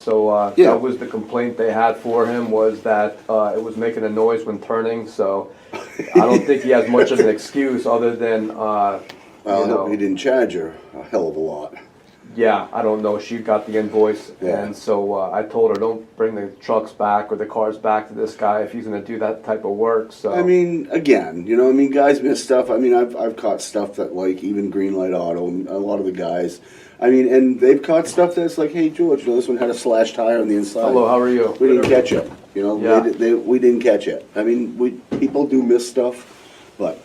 So Yeah. that was the complaint they had for him, was that it was making a noise when turning. So I don't think he has much of an excuse other than, Well, I hope he didn't charge her a hell of a lot. yeah, I don't know. She got the invoice, Yeah. and so I told her, don't bring the trucks back or the cars back to this guy if he's going to do that type of work. So I mean, again, guys miss stuff. I mean, I've caught stuff that, like, even Greenlight Auto, and a lot of the guys, I mean, and they've caught stuff that's like, hey, George, this one had a slashed tire on the inside. hello, how are you? We didn't catch it. Yeah. We didn't catch it. I mean, people do miss stuff, but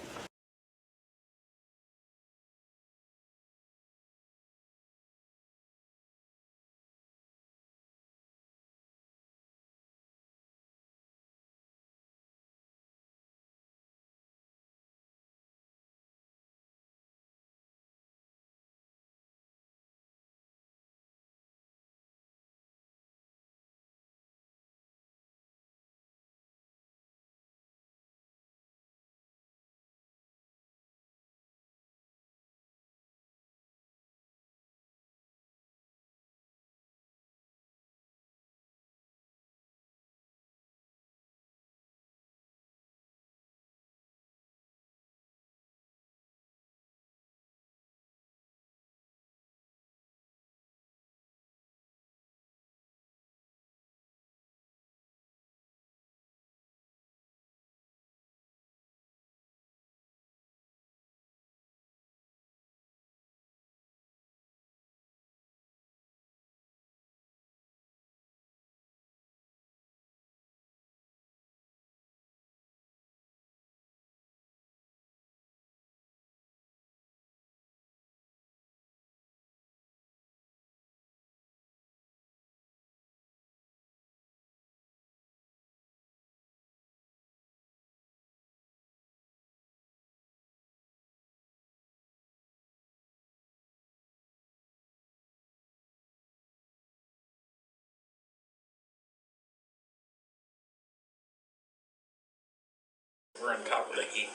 We're on top of the heap.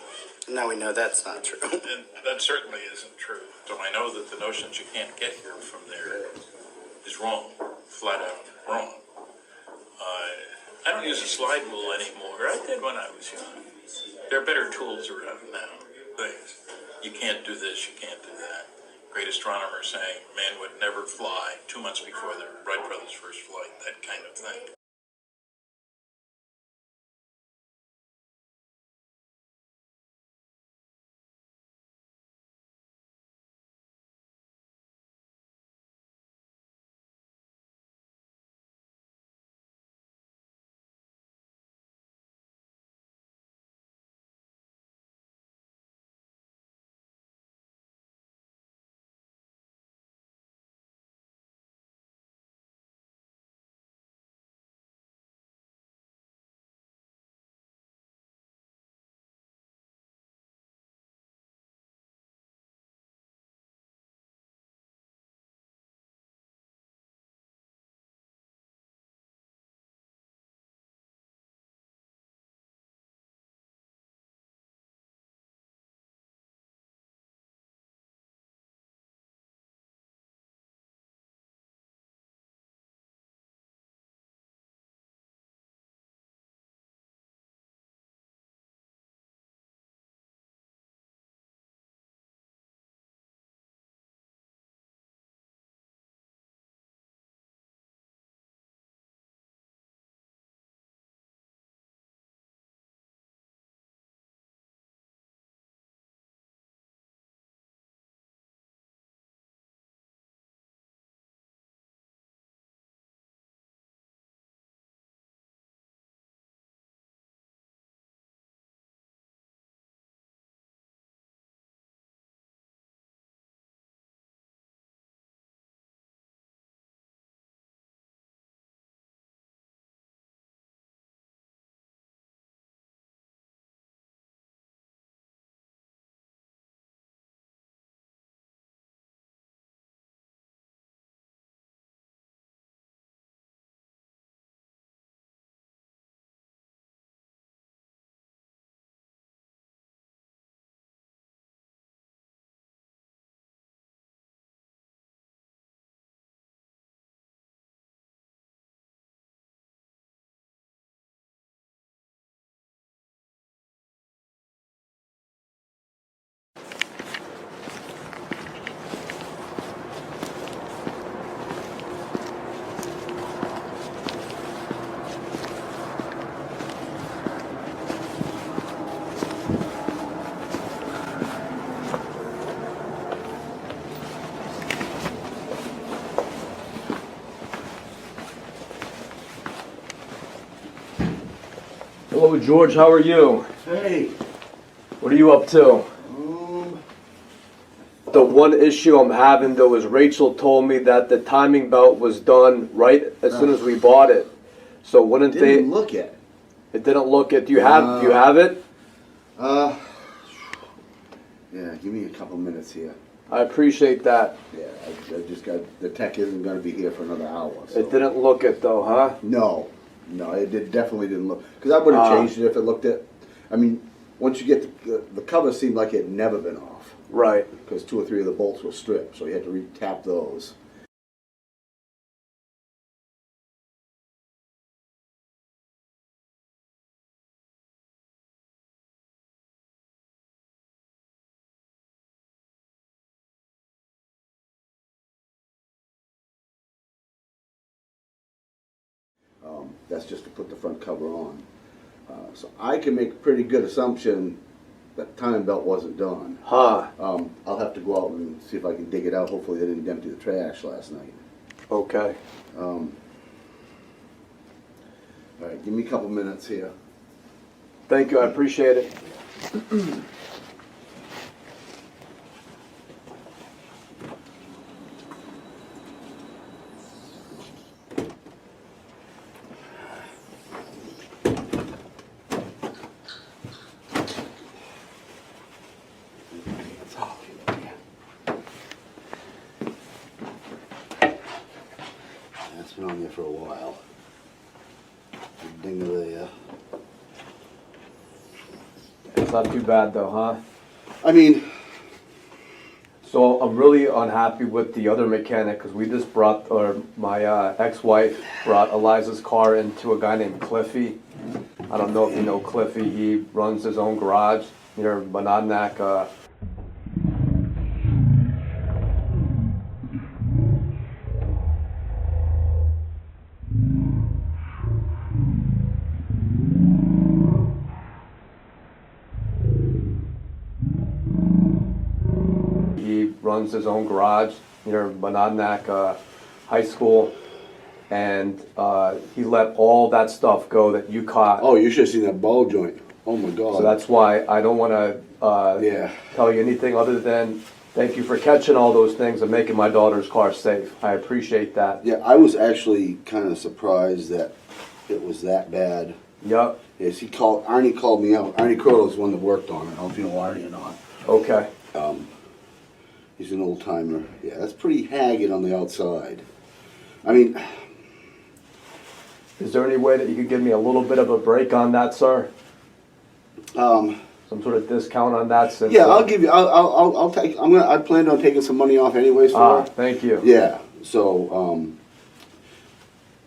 Now we know that's not true. And that certainly isn't true. So I know that the notion that you can't get here from there is wrong, flat out wrong. I don't use a slide rule anymore. I did when I was young. There are better tools around now. Things. You can't do this, you can't do that. Great astronomer saying man would never fly 2 months before the Wright brothers' first flight, that kind of thing. Hello, George. How are you? Hey. What are you up to? The one issue I'm having though is Rachel told me that the timing belt was done right as soon as we bought it. So wouldn't they? Didn't look at. It didn't look at. Do you have it? Yeah. Give me a couple minutes here. I appreciate that. Yeah. I just got the tech isn't going to be here for another hour. So. It didn't look it though, huh? No, definitely didn't look. Because I would have changed it if it looked at. I mean, once you get the cover, seemed like it had never been off. Right. Because 2 or 3 of the bolts were stripped, so you had to re-tap those. That's just to put the front cover on. So I can make a pretty good assumption that the timing belt wasn't done. Huh. I'll have to go out and see if I can dig it out. Hopefully they didn't empty the trash last night. Okay. All right, give me a couple minutes here. Thank you. I appreciate it. That's been on there for a while. Ding there. It's not too bad though, huh? I mean, So I'm really unhappy with the other mechanic because we just brought, or my ex-wife brought Eliza's car into a guy named Cliffy. I don't know if you know Cliffy. He runs his own garage near Monadnock. He runs his own garage near Monadnock High School, and he let all that stuff go that you caught. oh, you should have seen that ball joint. Oh my God. So that's why I don't want to Yeah. tell you anything other than thank you for catching all those things and making my daughter's car safe. I appreciate that. Yeah, I was actually kind of surprised that it was that bad. Yup. Yes, Arnie called me out. Arnie Crowell's the one that worked on it. I don't know if you know Arnie or not. Okay. He's an old timer. Yeah, that's pretty haggard on the outside. I mean, Is there any way that you could give me a little bit of a break on that, sir? Some sort of discount on that? Since, yeah, I'll give you. I'll take. I planned on taking some money off anyways for it. Thank you. Yeah. So.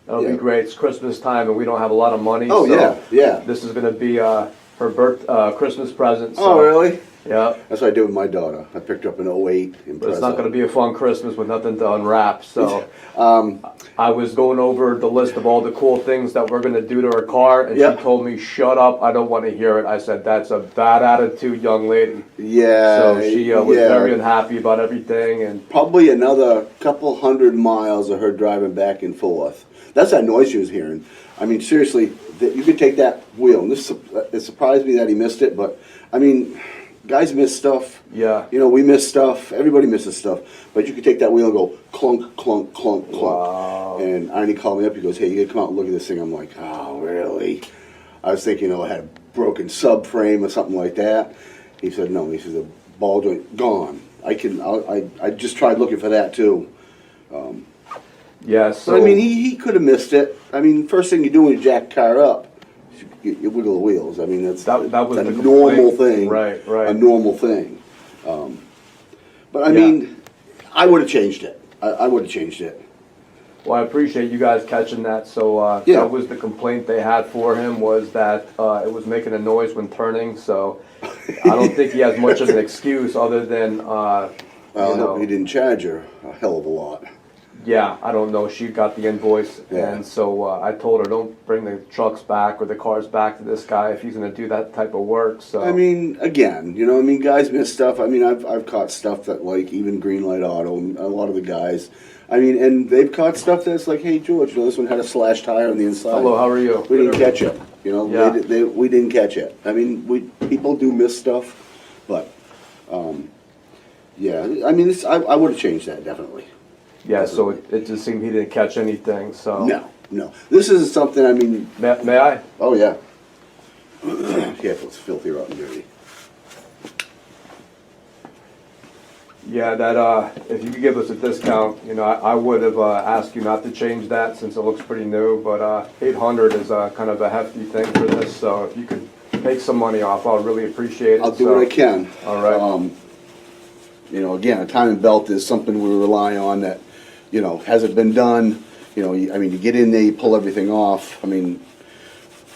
That'll Yeah. be great. It's Christmas time and we don't have a lot of money. Oh so yeah, yeah. This is going to be her Christmas present. So, Oh really? Yeah. That's what I did with my daughter. I picked her up in 08 in But it's not going to be a fun Christmas with nothing to unwrap. So Um, I was going over the list of all the cool things that we're going to do to her car, and Yep. she told me, "Shut up! I don't want to hear it." I said, "That's a bad attitude, young lady." yeah. So she was yeah. very unhappy about everything, and Probably another couple hundred miles of her driving back and forth. That's that noise she was hearing. I mean, seriously, you could take that wheel. And it surprised me that he missed it, but I mean, guys miss stuff. yeah. You know, we miss stuff. Everybody misses stuff. But you could take that wheel and go clunk, clunk, clunk, clunk. Wow. And Arnie called me up. He goes, "Hey, you gotta come out and look at this thing." I'm like, "Oh, really?" I was thinking, it had a broken subframe or something like that. He said, "No." He says, "The ball joint gone." I just tried looking for that too. Yeah. So But I mean, he could have missed it. I mean, first thing you do when you jack a car up, you wiggle the wheels. I mean, that's that was a the normal complaint. thing. Right. Right. A normal thing. But I Yeah. mean, I would have changed it. I would have changed it. Well, I appreciate you guys catching that. So Yeah. that was the complaint they had for him, was that it was making a noise when turning. So I don't think he has much of an excuse other than Well, I you know. hope he didn't charge her a hell of a lot. Yeah, I don't know. She got the invoice, Yeah. and so I told her, don't bring the trucks back or the cars back to this guy if he's going to do that type of work. So I mean, again, you know, I mean, guys miss stuff. I mean, I've caught stuff that, like, even Greenlight Auto, a lot of the guys, I mean, and they've caught stuff that's like, "Hey, George, you know, this one had a slash tire on the inside." hello, how are you? We didn't catch it. You know, Yeah. we didn't catch it. I mean, people do miss stuff, but, yeah, I mean, I would have changed that, definitely. Yeah, so it just seemed he didn't catch anything, so. No. This is something, I mean, May I? oh, yeah. Yeah, it's filthy, rotten, dirty. Yeah, that, if you could give us a discount, you know, I would have, asked you not to change that since it looks pretty new, but, 800 is, kind of a hefty thing for this, so if you could make some money off, I'll really appreciate it. I'll do what I can. All right. You know, again, a timing belt is something we rely on that, you know, hasn't been done. You know, I mean, you get in there, you pull everything off. I mean,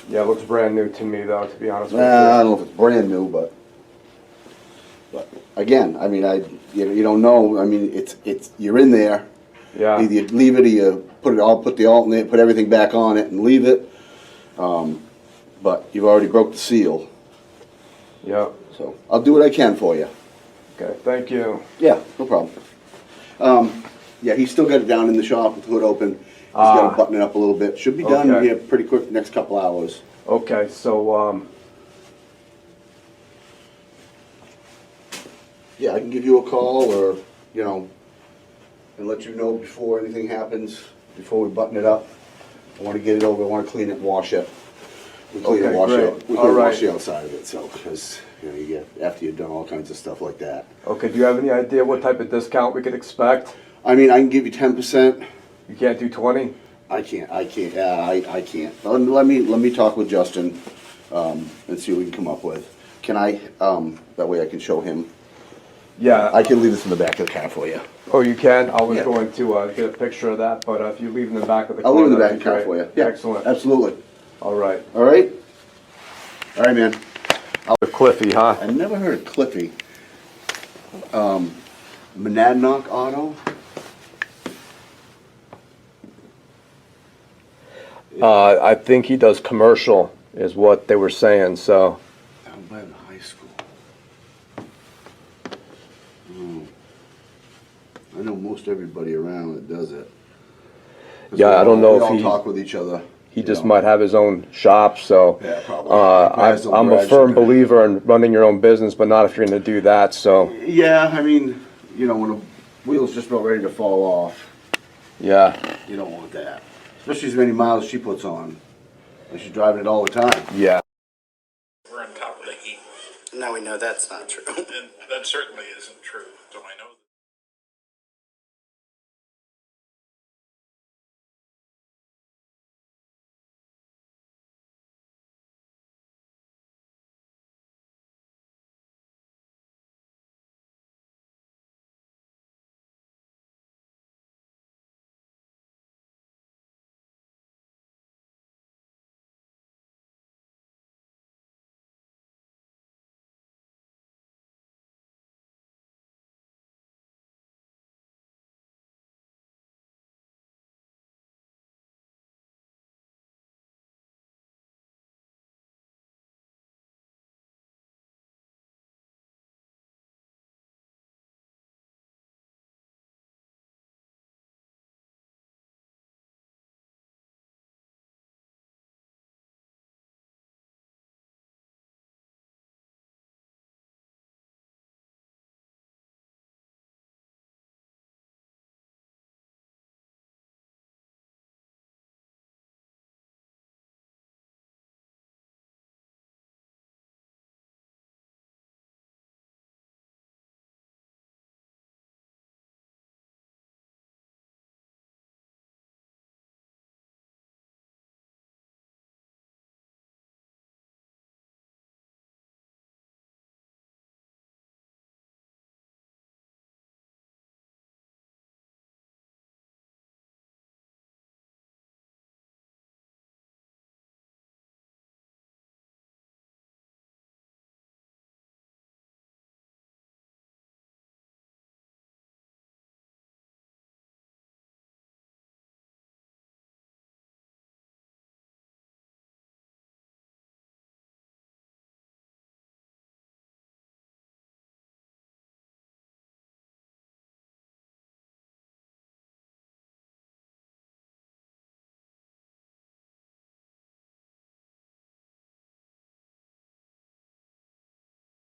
Yeah, it looks brand new to me though, to be honest with I don't you. know if it's brand new, but again, I mean, you don't know. I mean, it's you're in there. Yeah, Either you leave it or you put the alternate, put everything back on it and leave it. But you've already broke the seal. yeah. So I'll do what I can for you. Okay, thank you. Yeah, no problem. Yeah, he's still got it down in the shop with the hood open. He's got to button it up a little bit. Should be done Okay. here pretty quick, next couple hours. Okay, so, Yeah, I can give you a call or, you know, and let you know before anything happens, before we button it up. I want to get it over, I want to clean it and wash it. We clean Okay, and wash great. it. We All clean and wash right. the outside of it, so, because, you know, you get, after you've done all kinds of stuff like that. okay, do you have any idea what type of discount we could expect? I mean, I can give you 10%. You can't do 20? I can't, yeah, I can't. Let me talk with Justin, and see what we can come up with. Can I, that way I can show him. Yeah. I can leave this in the back of the car for you. Oh, you can? I was Yeah. going to, get a picture of that, but if you leave in the back of the car, I'll leave it in the back that'd of the be car for great. you. Yeah, Excellent. absolutely. All right. All right? All right, man. Cliffy, huh? I never heard of Cliffy. Monadnock Auto? I think he does commercial, is what they were saying, so. Down by the high school. Oh. I know most everybody around that does it. 'Cause Yeah, I don't know we if all he- talk with each other. He you just know. might have his own shop, so. Yeah, probably. Buys them I'm a garage firm door. believer in running your own business, but not if you're gonna do that, so, Yeah, I mean, you know, when a wheel's just about ready to fall off, yeah, you don't want that. Especially as many miles she puts on. And she's driving it all the time. yeah. We're on top of the heap, Now we know that's not true. and that certainly isn't true. So I know.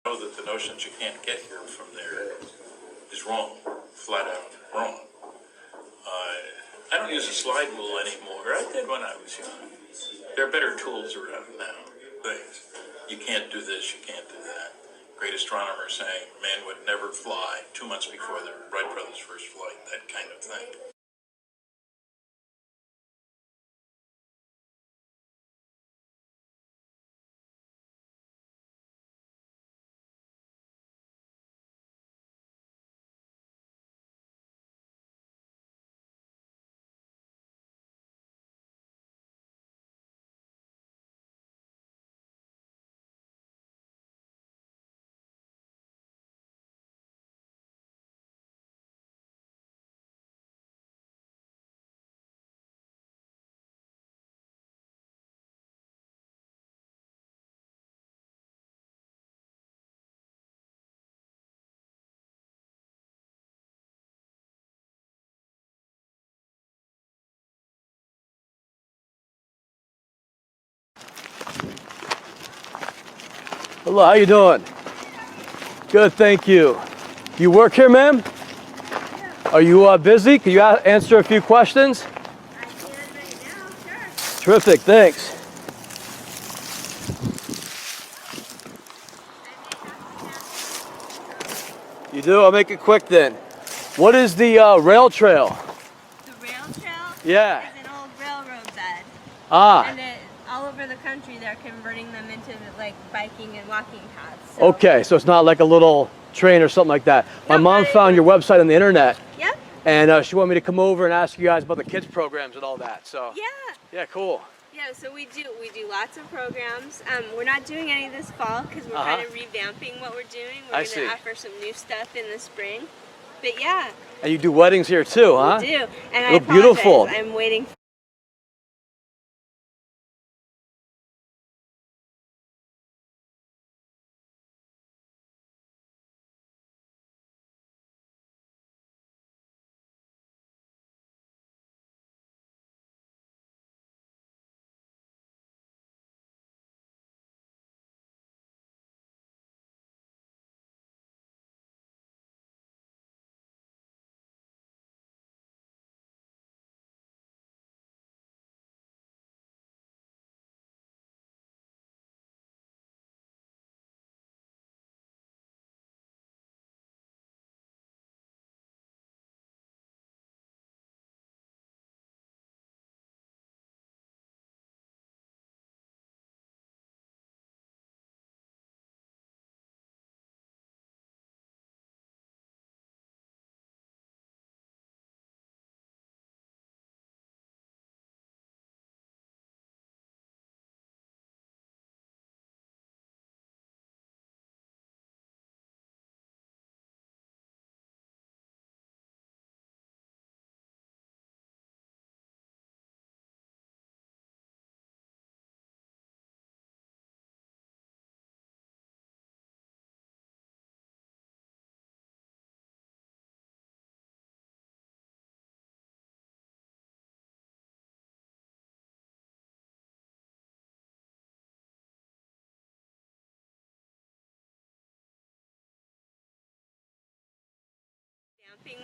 know that the notion that you can't get here from there is wrong, flat out wrong. I don't use a slide rule anymore. I did when I was young. There are better tools around now. Things. You can't do this, you can't do that. Great astronomer saying man would never fly 2 months before the Wright brothers' first flight, that kind of thing. Hello, how you doing? Good, thank you. You work here, ma'am? Are you busy? Can you answer a few questions? I can right now, sure. Terrific, thanks. You do? I'll make it quick then. What is the rail trail? The rail trail Yeah. is an old railroad bed. Ah, And all over the country they're converting them into like biking and walking paths. So, okay, so it's not like a little train or something like that. My No, mom not found your anymore. website on the internet, Yep. and she wanted me to come over and ask you guys about the kids programs and all that. So Yeah. cool. Yeah, so we do lots of programs. We're not doing any this fall because we're Uh-huh. kind of revamping what we're doing. We're I going see. to offer some new stuff in the spring. But yeah, And you do weddings here too, huh? we do. And I Look apologize. beautiful. I'm waiting.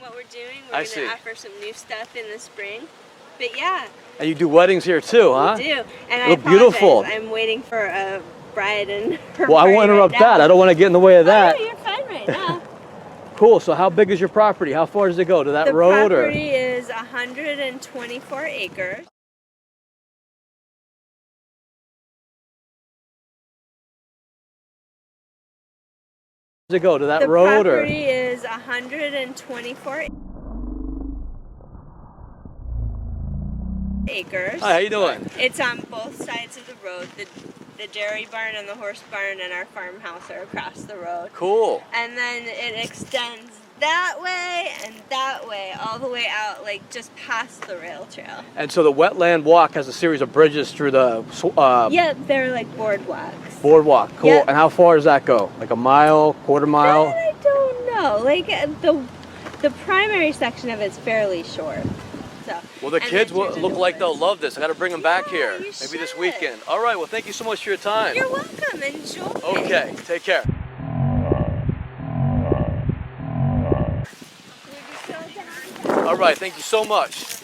What we're doing, we're I going see. to offer some new stuff in the spring. But yeah, And you do weddings here too, huh? we do. And I Look apologize. beautiful. I'm waiting for a bride and her Well, I party won't interrupt right now. that. I don't want to get in the way of that. Oh, no, you're fine right now. Cool. So how big is your property? How far does it go? To that The road or? property is 124 acres. Does it go to that The road or? property is 124 acres. Hi, how you doing? It's on both sides of the road. The dairy barn and the horse barn and our farmhouse are across the road. Cool. And then it extends that way and that way, all the way out, like just past the rail trail. And so the wetland walk has a series of bridges through the Yeah, they're like boardwalks. boardwalk. Cool. Yep. And how far does that go? Like a mile, quarter mile? That I don't know. Like the primary section of it's fairly short. So. Well, the and kids then will here's the look like they'll doors. love this. I got to bring them back Yeah, here. you Maybe this should. weekend. All right. Well, thank you so much for your time. You're welcome. Enjoy. Okay. Take care. All right, thank you so much.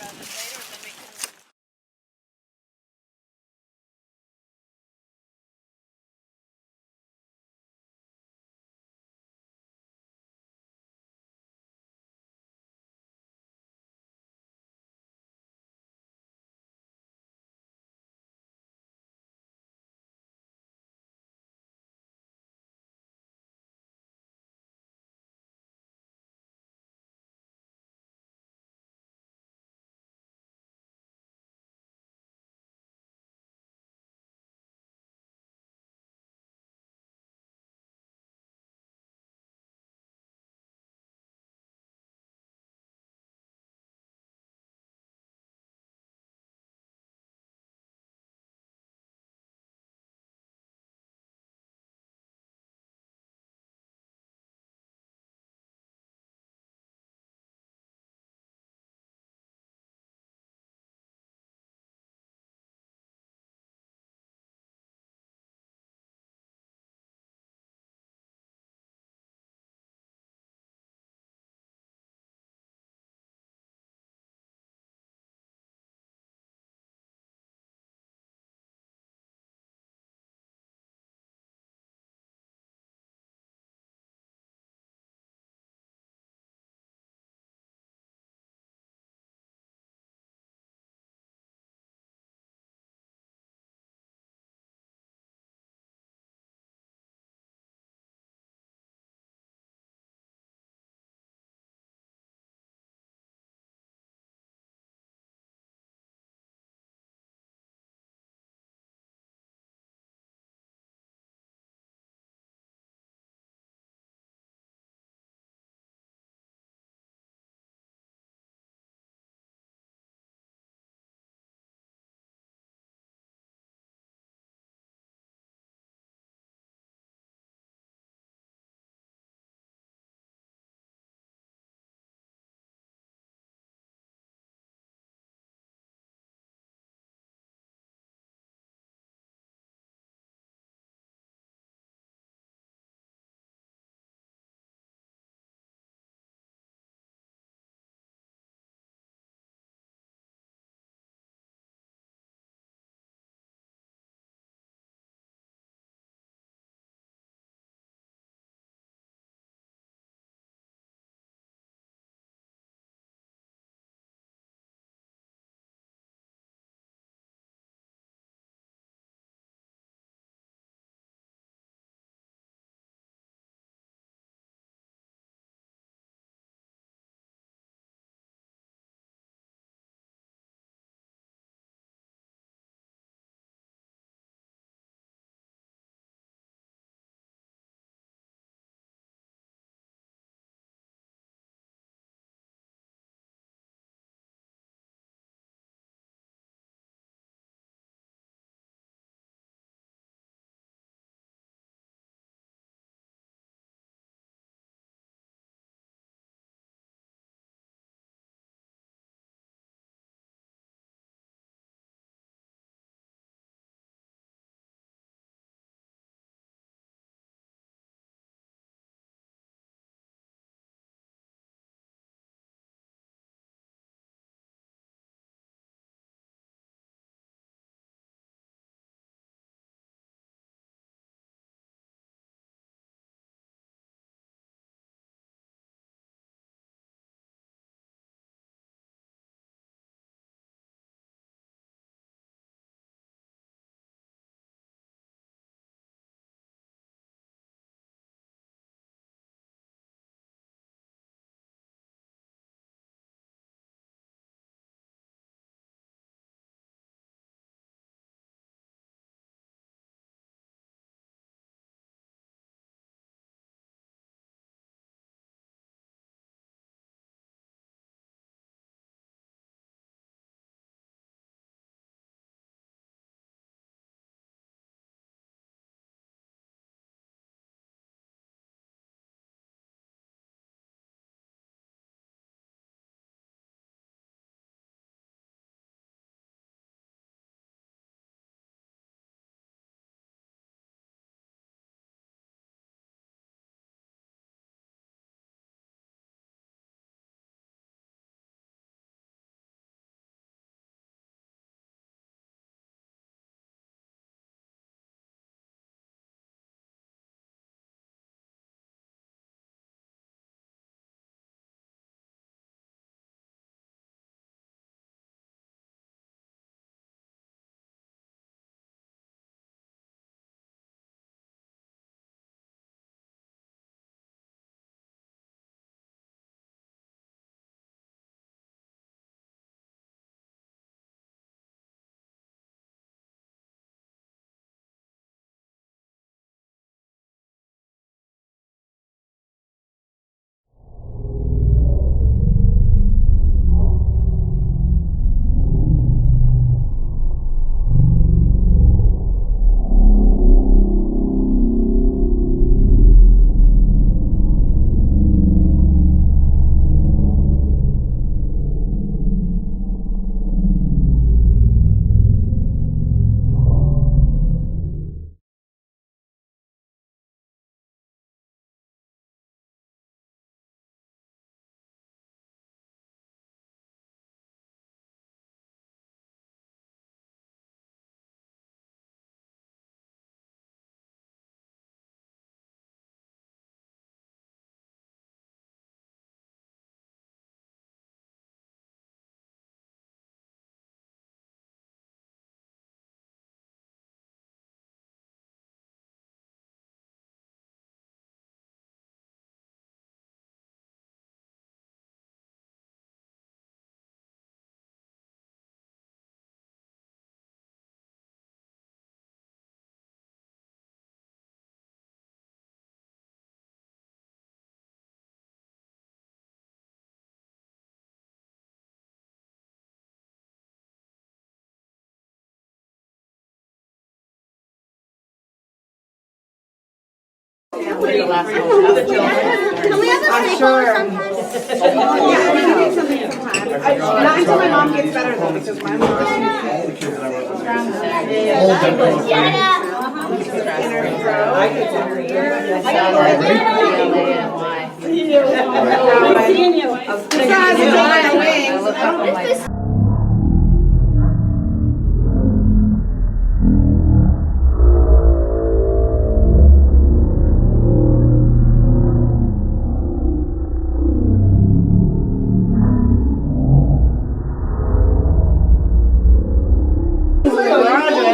Can we have a sleepover sometime? Yeah, we can do something sometime. Not until my mom gets better though, because my mom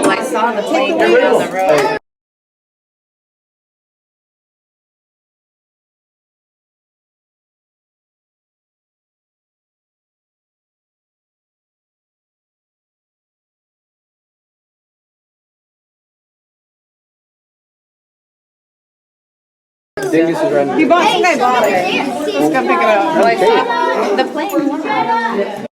I saw the plane go down the road. Dingus is running. He bought some guy bought it. Let's go pick it up. But I saw the plane.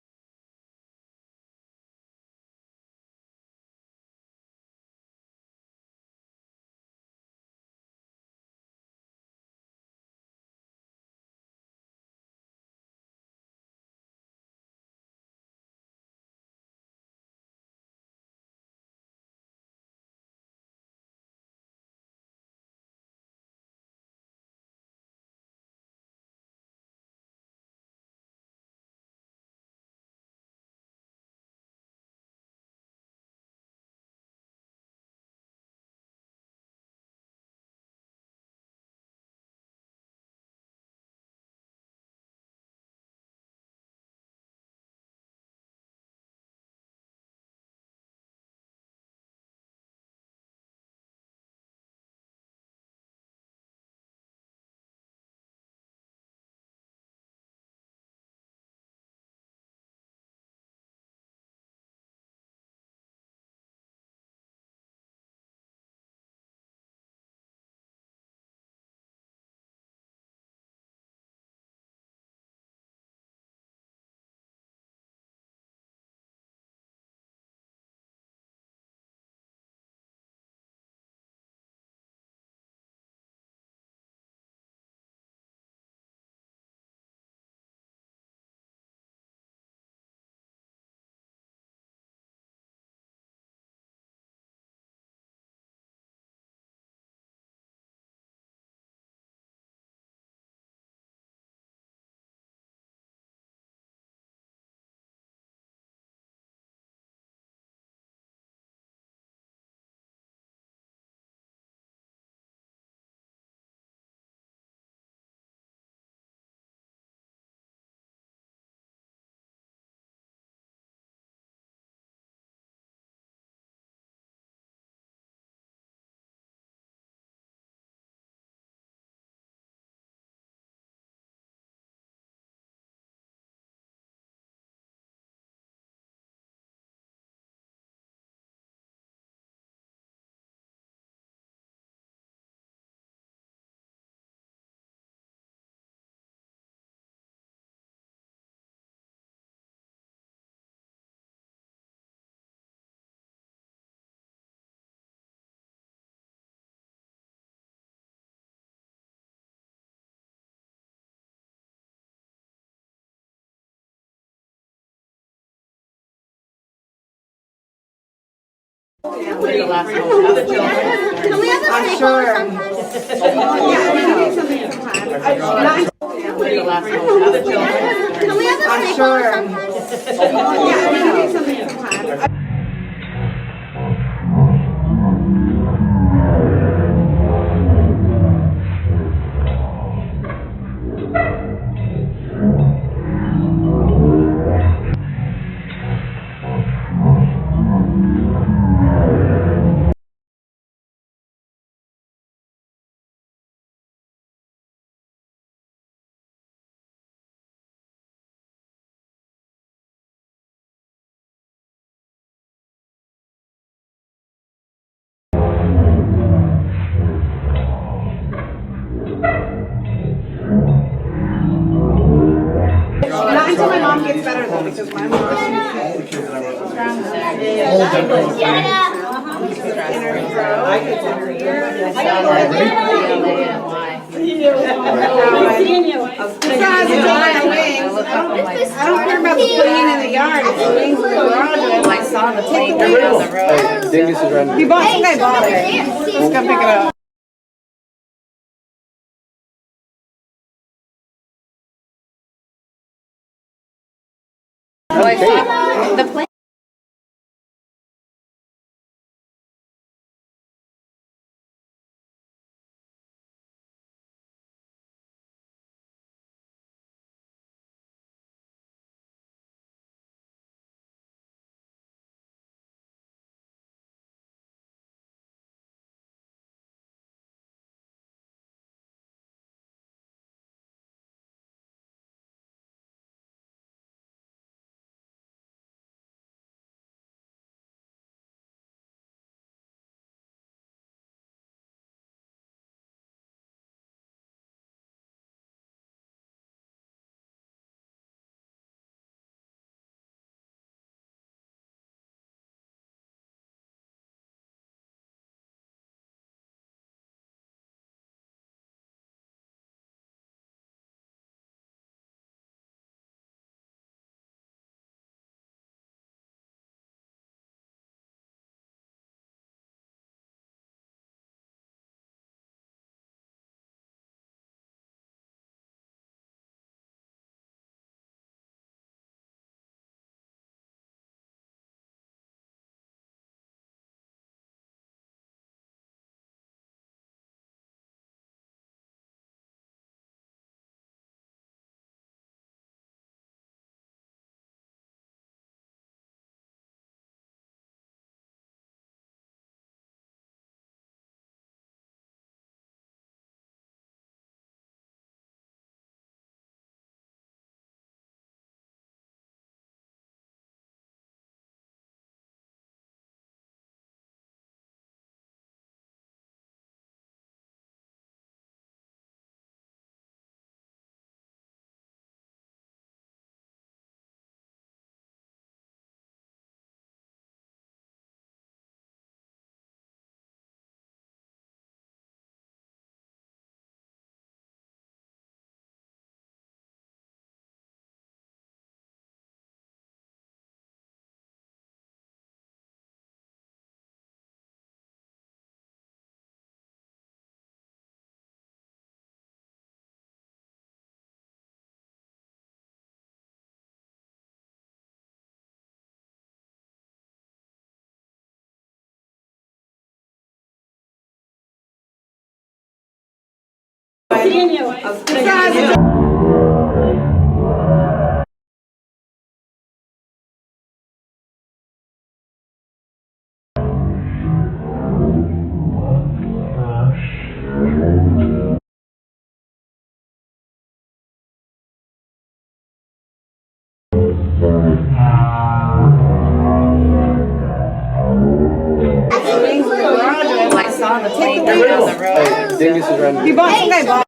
Can we have a sleepover sometime? Yeah, we can do something sometime. Not until Can we have a sleepover sometime? yeah, we can do something sometime. Not until my mom gets better though, because my mom in her throat. I saw the plane go down the road. Besides, it's all my wings. I don't care about the plane in the yard. It's the wings in the garage. I saw the plane go down the road. Dingus is running. He bought, some guy bought it. Let's go pick it up. I saw the plane. Besides, the wings in the garage. I saw the plane go down the road. Dingus is running. He bought, some guy bought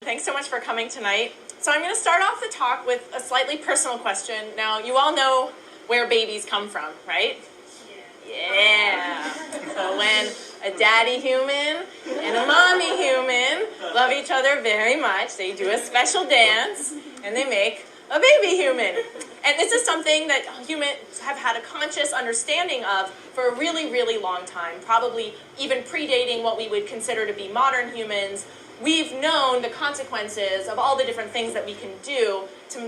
Thanks so much for coming tonight. So I'm going to start off the talk with a slightly personal question. Now, you all know where babies come from, right? Yeah. So when a daddy human and a mommy human love each other very much, they do a special dance and they make a baby human. And this is something that humans have had a conscious understanding of for a really, really long time, probably even predating what we would consider to be modern humans. We've known the consequences of all the different things that we can do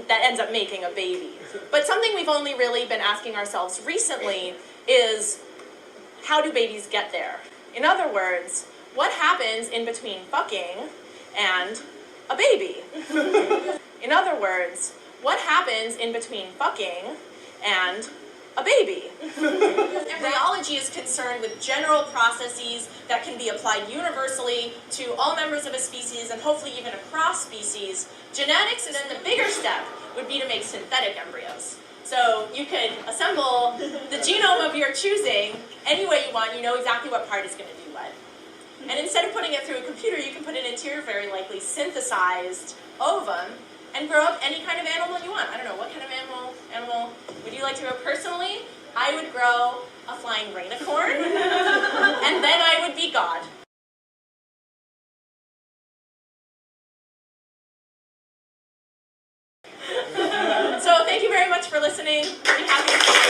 that ends up making a baby. But something we've only really been asking ourselves recently is, how do babies get there? In other words, what happens in between fucking and a baby? In other words, what happens in between fucking and a baby? Embryology is concerned with general processes that can be applied universally to all members of a species and hopefully even across species. Genetics, and then the bigger step would be to make synthetic embryos. So you could assemble the genome of your choosing any way you want. You know exactly what part is going to do what. And instead of putting it through a computer, you can put it into your very likely synthesized ovum and grow up any kind of animal you want. I don't know, what kind of animal would you like to grow? Personally, I would grow a flying rainicorn, and then I would be God. So thank you very much for listening. I'd be happy to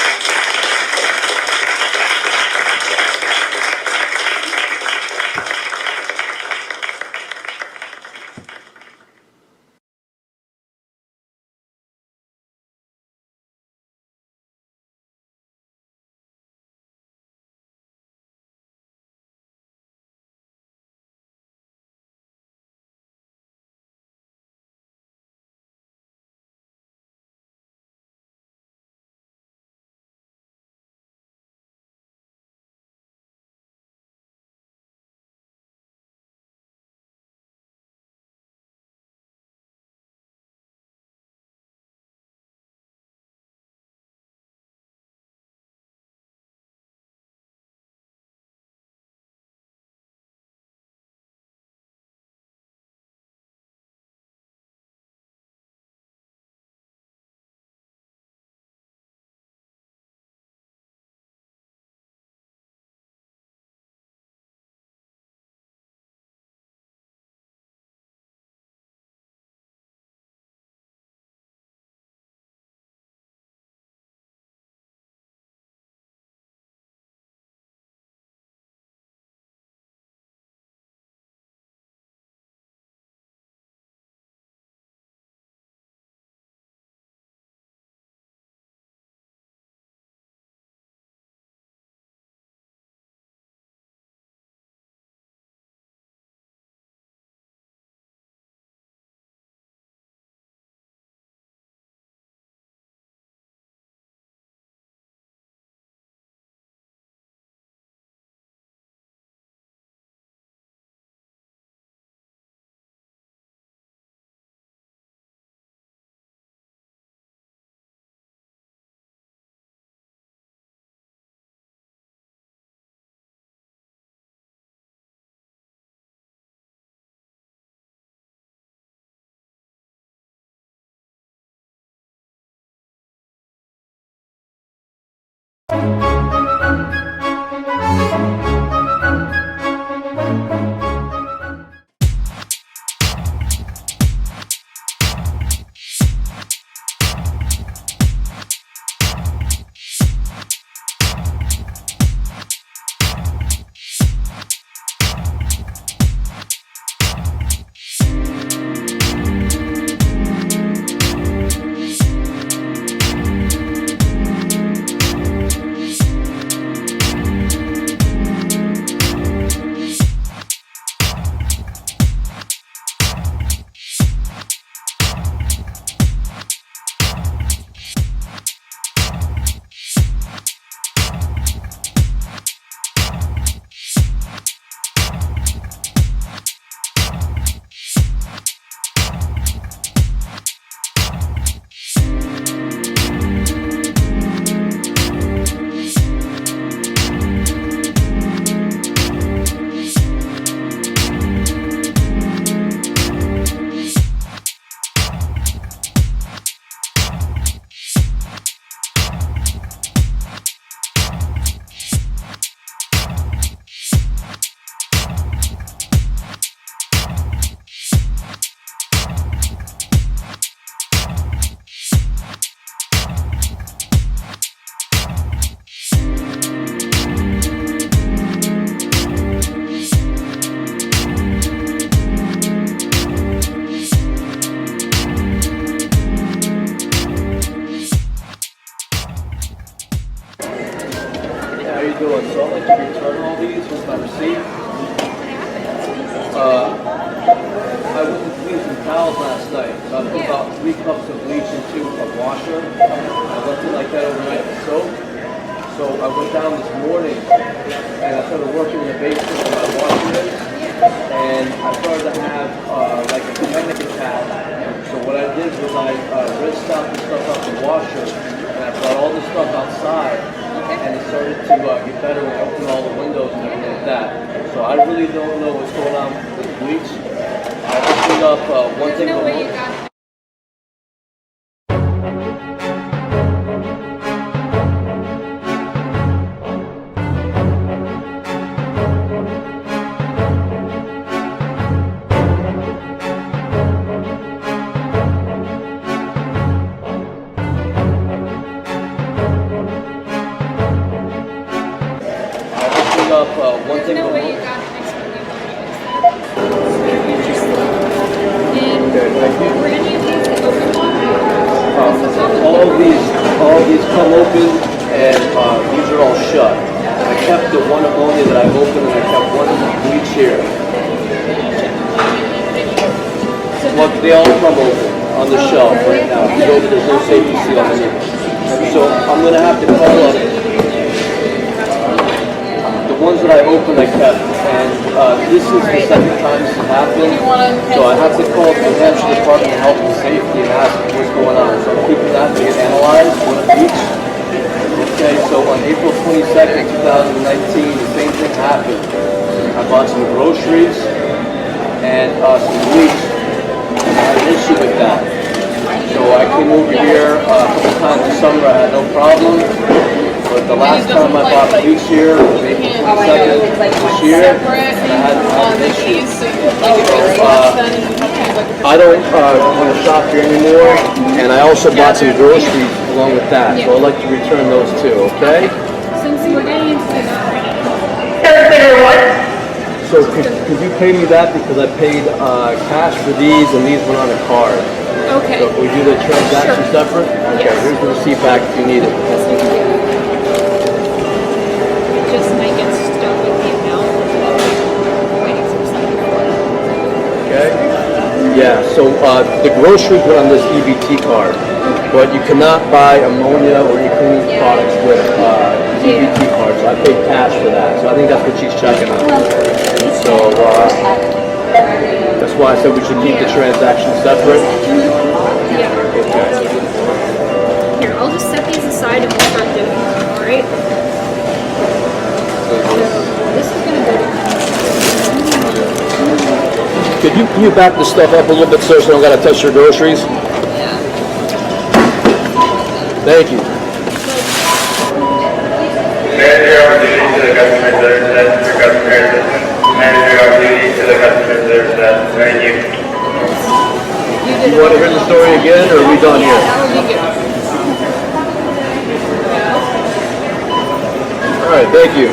good. So I'd like to return all these with my receipt. I went to clean some towels last night. So I put about 3 cups of bleach into a washer. I left it like that overnight with soap. So I went down this morning and I started working in the basement where my washer is. And I started to have like a panic attack. So what I did was I rinsed out the stuff out the washer and I brought all the stuff outside. And it started to get better when I opened all the windows and everything like that. So I really don't know what's going on with bleach. I opened up one thing. No way you got it. One thing. No way you got it next one. Were any of these open all these come open, and these are all shut. I kept the one ammonia that I opened, and I kept one bleach here. Well, they all come open on the shelf right now. There's no safety seal on them. So I'm gonna have to call up. The ones that I opened, I kept, and this is the second time this has happened. So I have to call the New Hampshire Department of Health and Safety and ask what's going on. So I'm keeping that to get analyzed, one of each. Okay, so on April 22nd, 2019, the same thing happened. I bought some groceries and some bleach. I had an issue with that. So I came over here a couple times this summer, I had no problem. But the last time I bought bleach here was April 22nd this year, and I had an issue. I don't want to shop here anymore, and I also bought some groceries along with that, so I'd like to return those too, okay? Since we're getting into this. So could you pay me that because I paid cash for these and these went on a card? Okay. So if we do the transaction separate? Okay, here's the receipt back if you need it. Yes, we can do that. Just might get stuck with the amount waiting for something for it. Okay? Yeah, so the groceries went on this EBT card, but you cannot buy ammonia or any cleaning products with EBT cards. So I paid cash for that, so I think that's what she's checking on. So that's why I said we should keep the transaction separate. Yeah. Okay. Here, I'll just set these aside and we'll start doing them, alright? This is gonna go to Can you back this stuff up a little bit so I don't gotta touch your groceries? Thank you. Manager of duty to the customer service for customer assistance. Manager of duty to the customer service desk. Thank you. You want to hear the story again, or are we done here? that would be good. All right, thank you.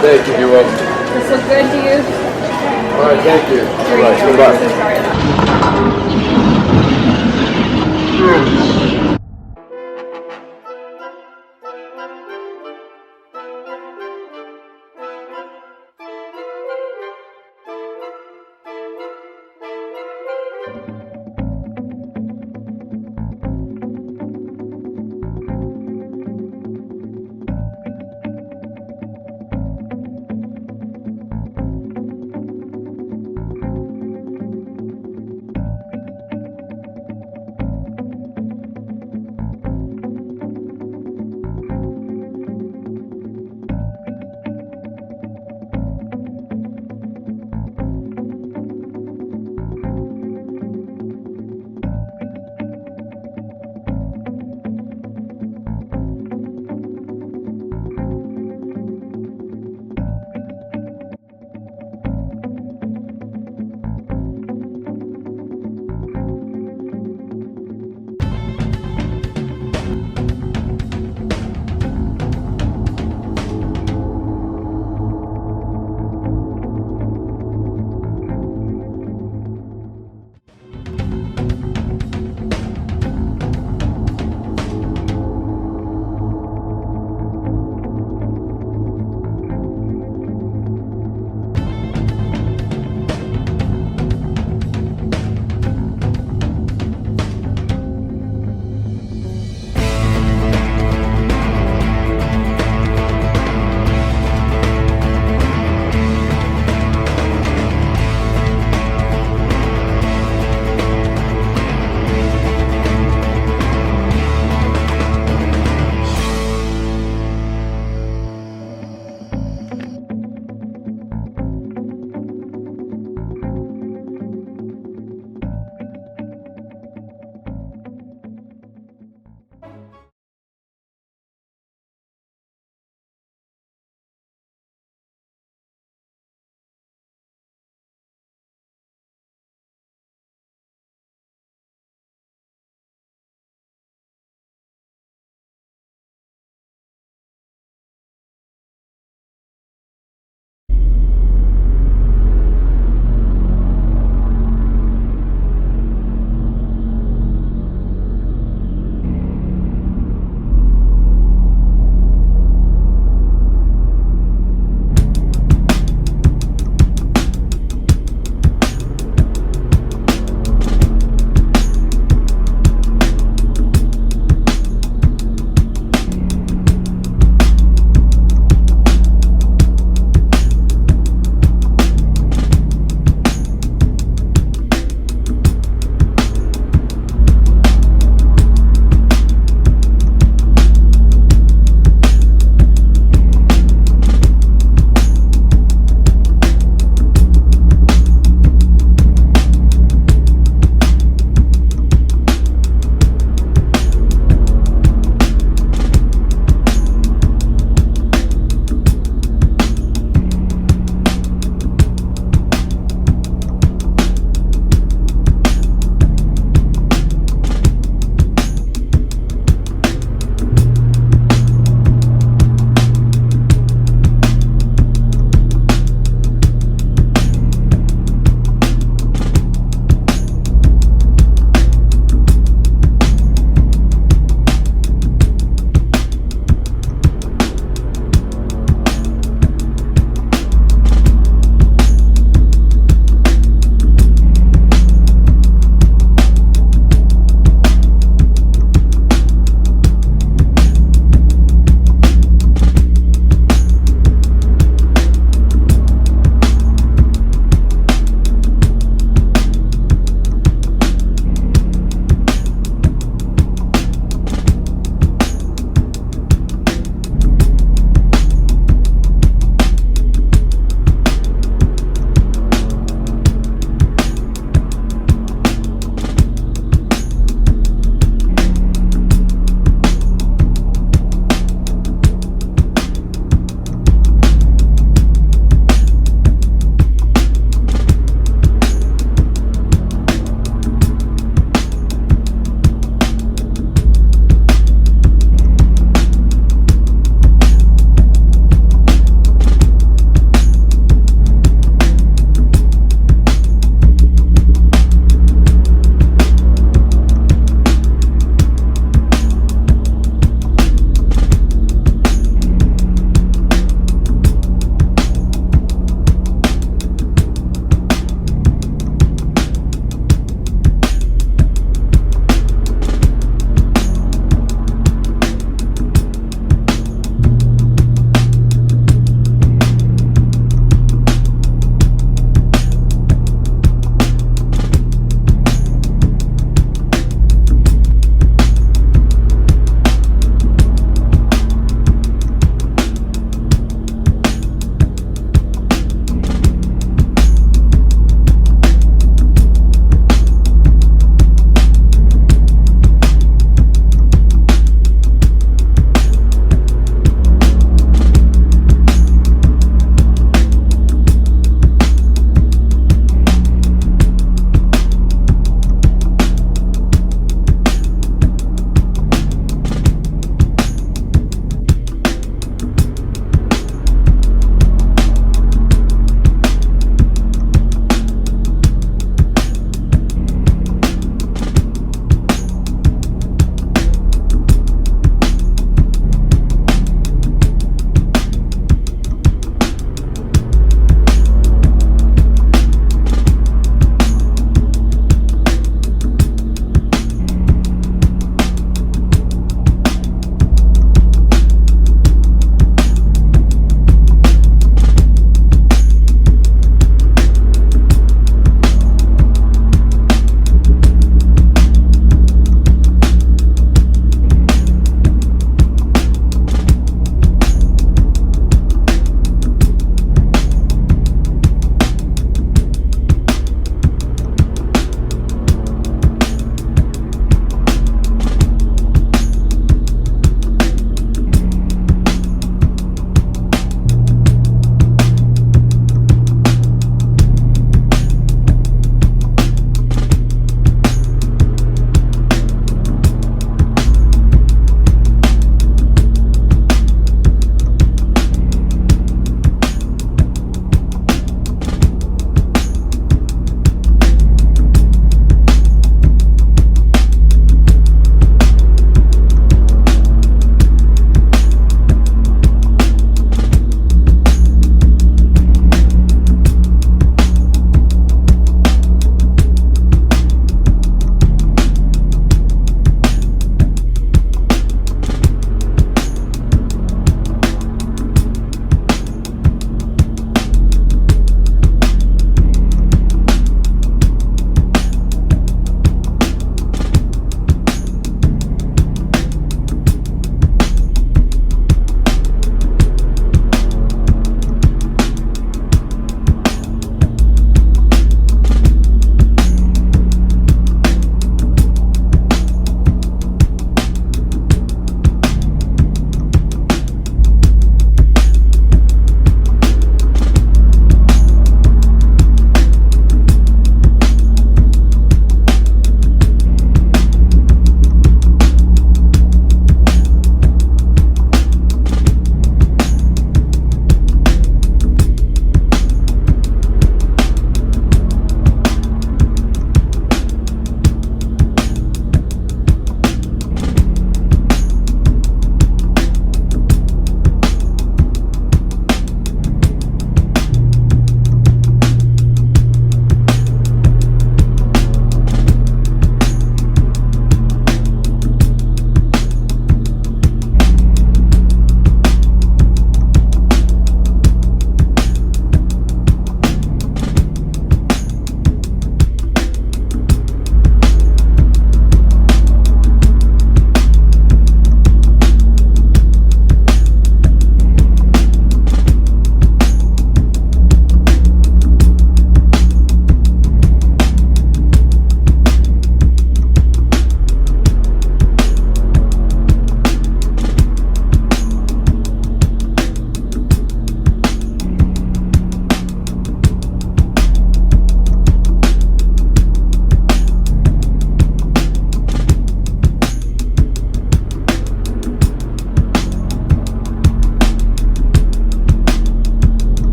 Thank you. You're welcome. This look good to you? All right, thank you. All right, goodbye.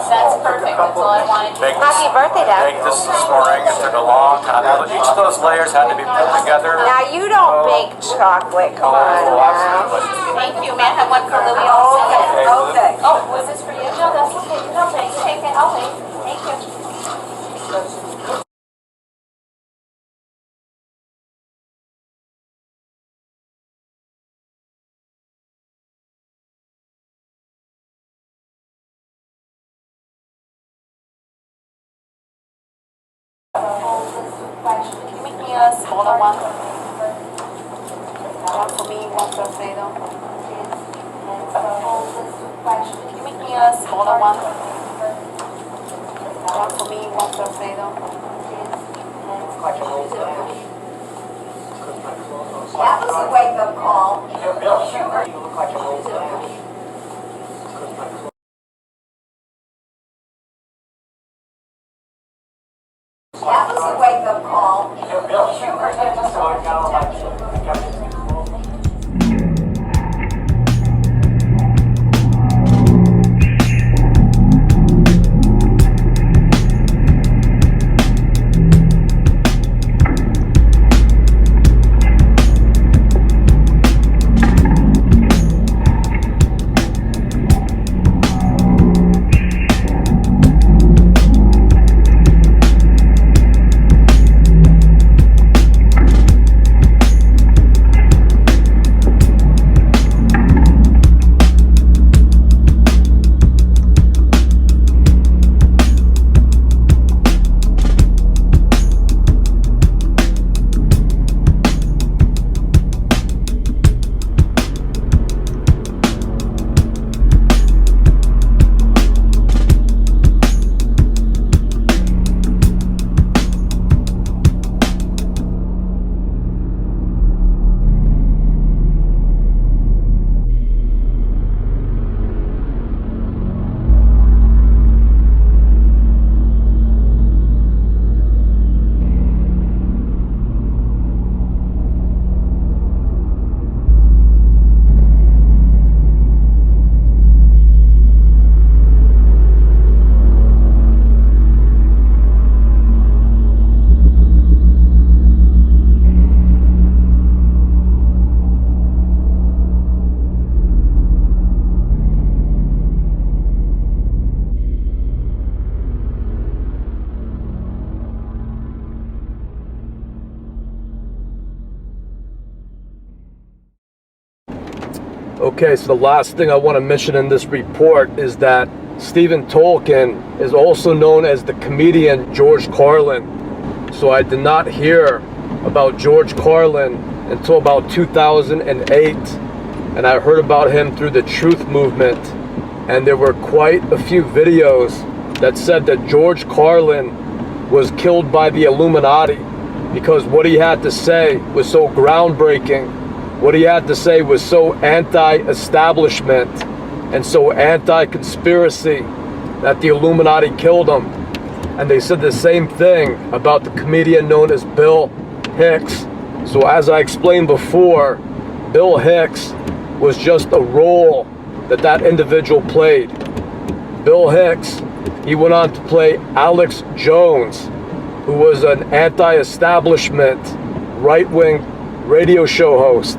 That's perfect. That's all I wanted. Happy birthday, Dad. Make this meringue. It took a long time. Each of those layers had to be put together. Now you don't bake chocolate. Come on now. Thank you. May I have one for Louis? Okay. Oh, was this for you? No, that's okay. No, thank you. Take it. I'll wait. Thank you. Can you make me a smaller one? One for me, one for Alfredo. Can you make me a smaller one? One for me, one for Alfredo. That was a wake-up call. That was a wake-up call. Okay, so the last thing I want to mention in this report is that Stephen Tolkien is also known as the comedian George Carlin. So I did not hear about George Carlin until about 2008, and I heard about him through the Truth Movement, and there were quite a few videos that said that George Carlin was killed by the Illuminati because what he had to say was so groundbreaking. What he had to say was so anti-establishment and so anti-conspiracy that the Illuminati killed him. And they said the same thing about the comedian known as Bill Hicks. So as I explained before, Bill Hicks was just a role that individual played. Bill Hicks, he went on to play Alex Jones, who was an anti-establishment, right-wing radio show host.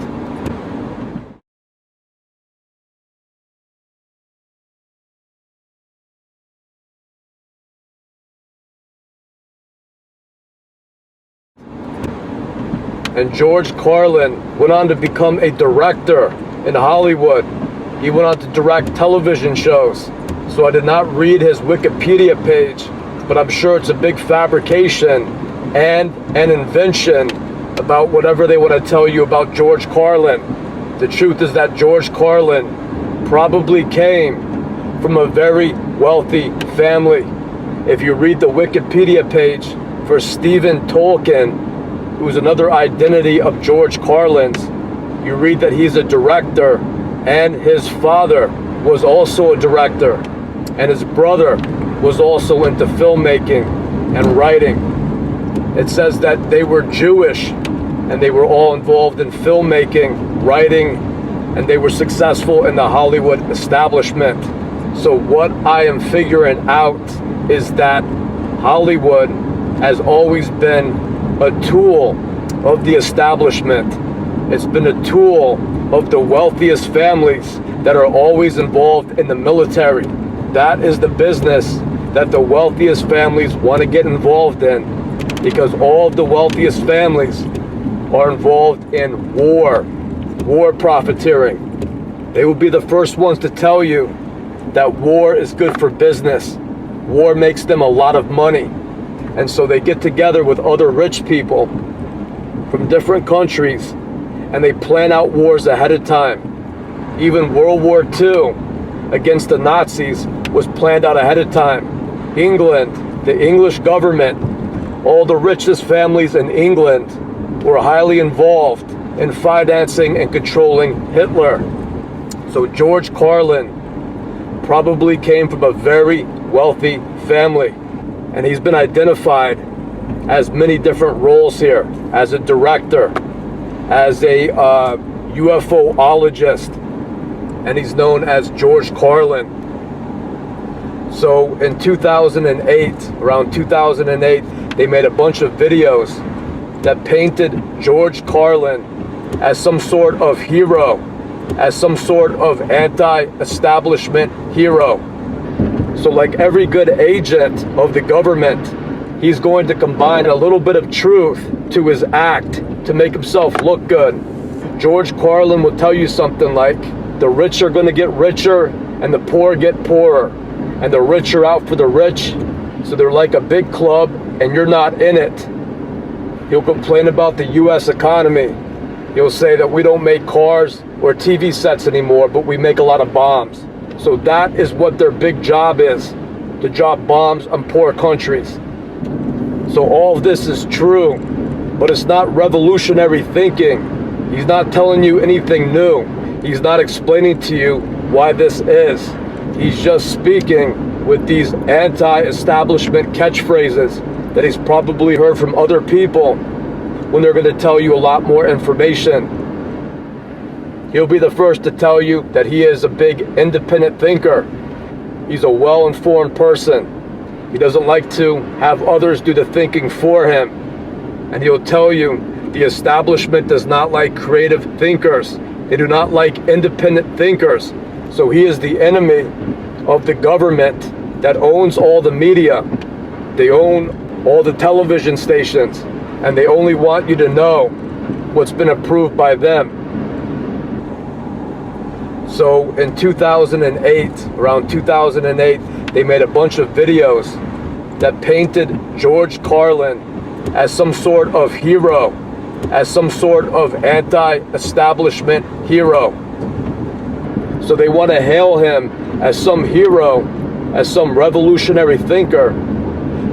And George Carlin went on to become a director in Hollywood. He went on to direct television shows. So I did not read his Wikipedia page, but I'm sure it's a big fabrication and an invention about whatever they want to tell you about George Carlin. The truth is that George Carlin probably came from a very wealthy family. If you read the Wikipedia page for Stephen Tolkien, who's another identity of George Carlin's, you read that he's a director and his father was also a director, and his brother was also into filmmaking and writing. It says that they were Jewish, and they were all involved in filmmaking, writing, and they were successful in the Hollywood establishment. So what I am figuring out is that Hollywood has always been a tool of the establishment. It's been a tool of the wealthiest families that are always involved in the military. That is the business that the wealthiest families want to get involved in, because all of the wealthiest families are involved in war profiteering. They will be the first ones to tell you that war is good for business. War makes them a lot of money. And so they get together with other rich people from different countries and they plan out wars ahead of time. Even World War II against the Nazis was planned out ahead of time. England, the English government, all the richest families in England were highly involved in financing and controlling Hitler. So George Carlin probably came from a very wealthy family, and he's been identified as many different roles here, as a director, as a UFOologist, and he's known as George Carlin. So in 2008, around 2008, they made a bunch of videos that painted George Carlin as some sort of hero, as some sort of anti-establishment hero. So like every good agent of the government, he's going to combine a little bit of truth to his act to make himself look good. George Carlin will tell you something like, the rich are going to get richer and the poor get poorer, and the rich are out for the rich, so they're like a big club and you're not in it. He'll complain about the US economy. He'll say that we don't make cars or TV sets anymore, but we make a lot of bombs. So that is what their big job is, to drop bombs on poor countries. So all of this is true, but it's not revolutionary thinking. He's not telling you anything new. He's not explaining to you why this is. He's just speaking with these anti-establishment catchphrases that he's probably heard from other people when they're going to tell you a lot more information. He'll be the first to tell you that he is a big independent thinker. He's a well-informed person. He doesn't like to have others do the thinking for him. And he'll tell you the establishment does not like creative thinkers. They do not like independent thinkers. So he is the enemy of the government that owns all the media. They own all the television stations, and they only want you to know what's been approved by them. So in 2008, around 2008, they made a bunch of videos that painted George Carlin as some sort of hero, as some sort of anti-establishment hero. So they want to hail him as some hero, as some revolutionary thinker.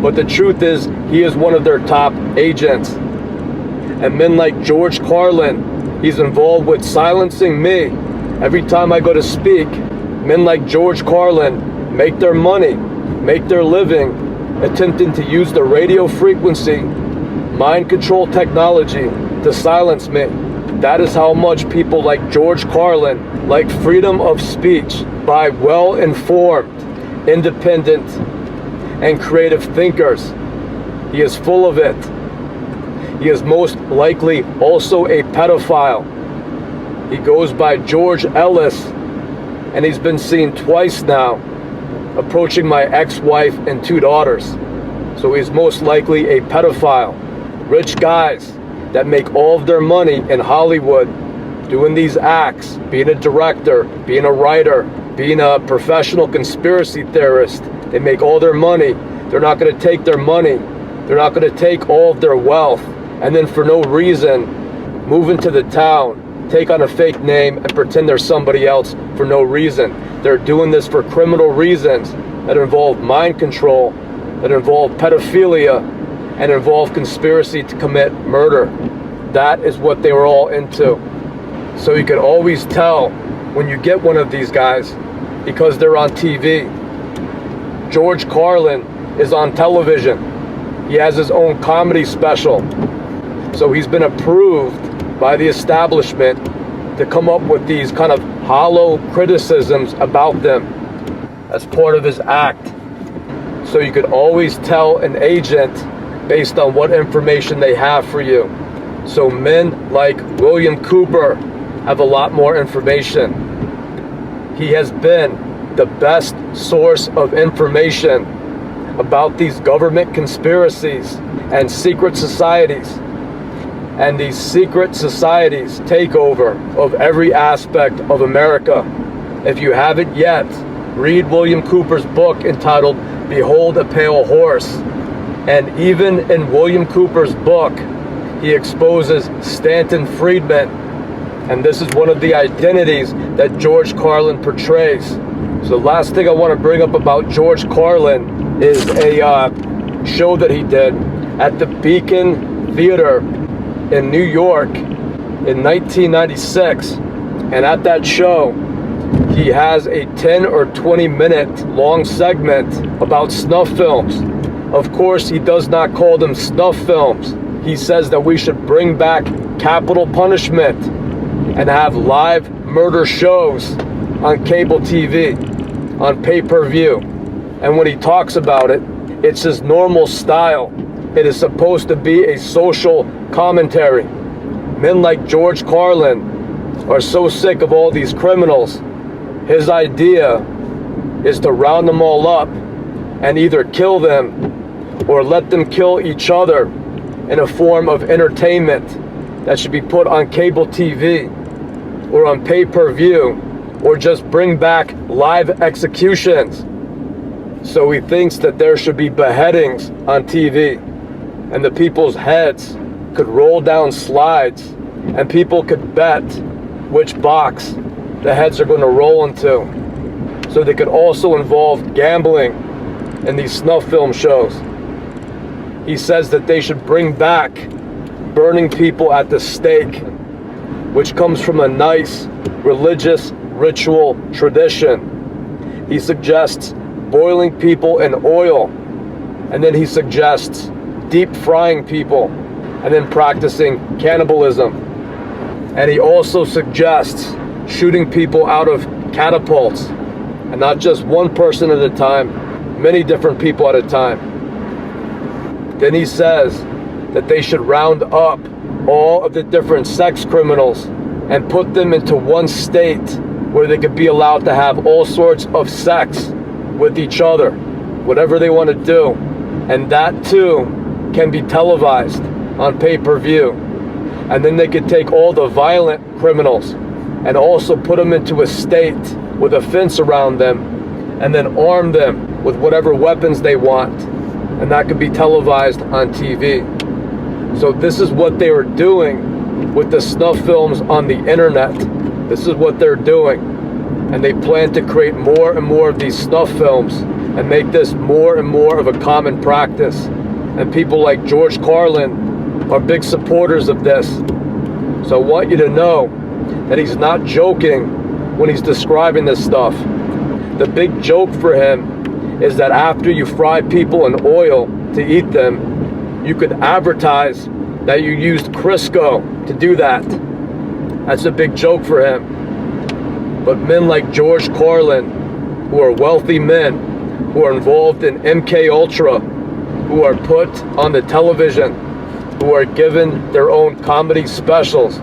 But the truth is, he is one of their top agents. And men like George Carlin, he's involved with silencing me. Every time I go to speak, men like George Carlin make their money, make their living, attempting to use the radio frequency, mind control technology to silence me. That is how much people like George Carlin like freedom of speech by well-informed, independent, and creative thinkers. He is full of it. He is most likely also a pedophile. He goes by George Ellis, and he's been seen twice now approaching my ex-wife and 2 daughters. So he's most likely a pedophile. Rich guys that make all of their money in Hollywood doing these acts, being a director, being a writer, being a professional conspiracy theorist. They make all their money. They're not going to take their money. They're not going to take all of their wealth and then for no reason move into the town, take on a fake name and pretend they're somebody else for no reason. They're doing this for criminal reasons that involve mind control, that involve pedophilia, and involve conspiracy to commit murder. That is what they were all into. So you could always tell when you get one of these guys because they're on TV. George Carlin is on television. He has his own comedy special. So he's been approved by the establishment to come up with these kind of hollow criticisms about them as part of his act. So you could always tell an agent based on what information they have for you. So men like William Cooper have a lot more information. He has been the best source of information about these government conspiracies and secret societies. And these secret societies take over of every aspect of America. If you haven't yet, read William Cooper's book entitled Behold a Pale Horse. And even in William Cooper's book, he exposes Stanton Friedman. And this is one of the identities that George Carlin portrays. So the last thing I want to bring up about George Carlin is a show that he did at the Beacon Theater in New York in 1996. And at that show, he has a 10 or 20 minute long segment about snuff films. Of course, he does not call them snuff films. He says that we should bring back capital punishment and have live murder shows on cable TV, on pay-per-view. And when he talks about it, it's his normal style. It is supposed to be a social commentary. Men like George Carlin are so sick of all these criminals. His idea is to round them all up and either kill them or let them kill each other in a form of entertainment that should be put on cable TV or on pay-per-view, or just bring back live executions. So he thinks that there should be beheadings on TV, and the people's heads could roll down slides, and people could bet which box the heads are going to roll into. So they could also involve gambling in these snuff film shows. He says that they should bring back burning people at the stake, which comes from a nice religious ritual tradition. He suggests boiling people in oil, and then he suggests deep frying people and then practicing cannibalism. And he also suggests shooting people out of catapults, and not just one person at a time, many different people at a time. Then he says that they should round up all of the different sex criminals and put them into one state where they could be allowed to have all sorts of sex with each other, whatever they want to do. And that too can be televised on pay-per-view. And then they could take all the violent criminals and also put them into a state with a fence around them and then arm them with whatever weapons they want. And that could be televised on TV. So this is what they were doing with the snuff films on the internet. This is what they're doing. And they plan to create more and more of these snuff films and make this more and more of a common practice. And people like George Carlin are big supporters of this. So I want you to know that he's not joking when he's describing this stuff. The big joke for him is that after you fry people in oil to eat them, you could advertise that you used Crisco to do that. That's a big joke for him. But men like George Carlin, who are wealthy men, who are involved in MK Ultra, who are put on the television, who are given their own comedy specials,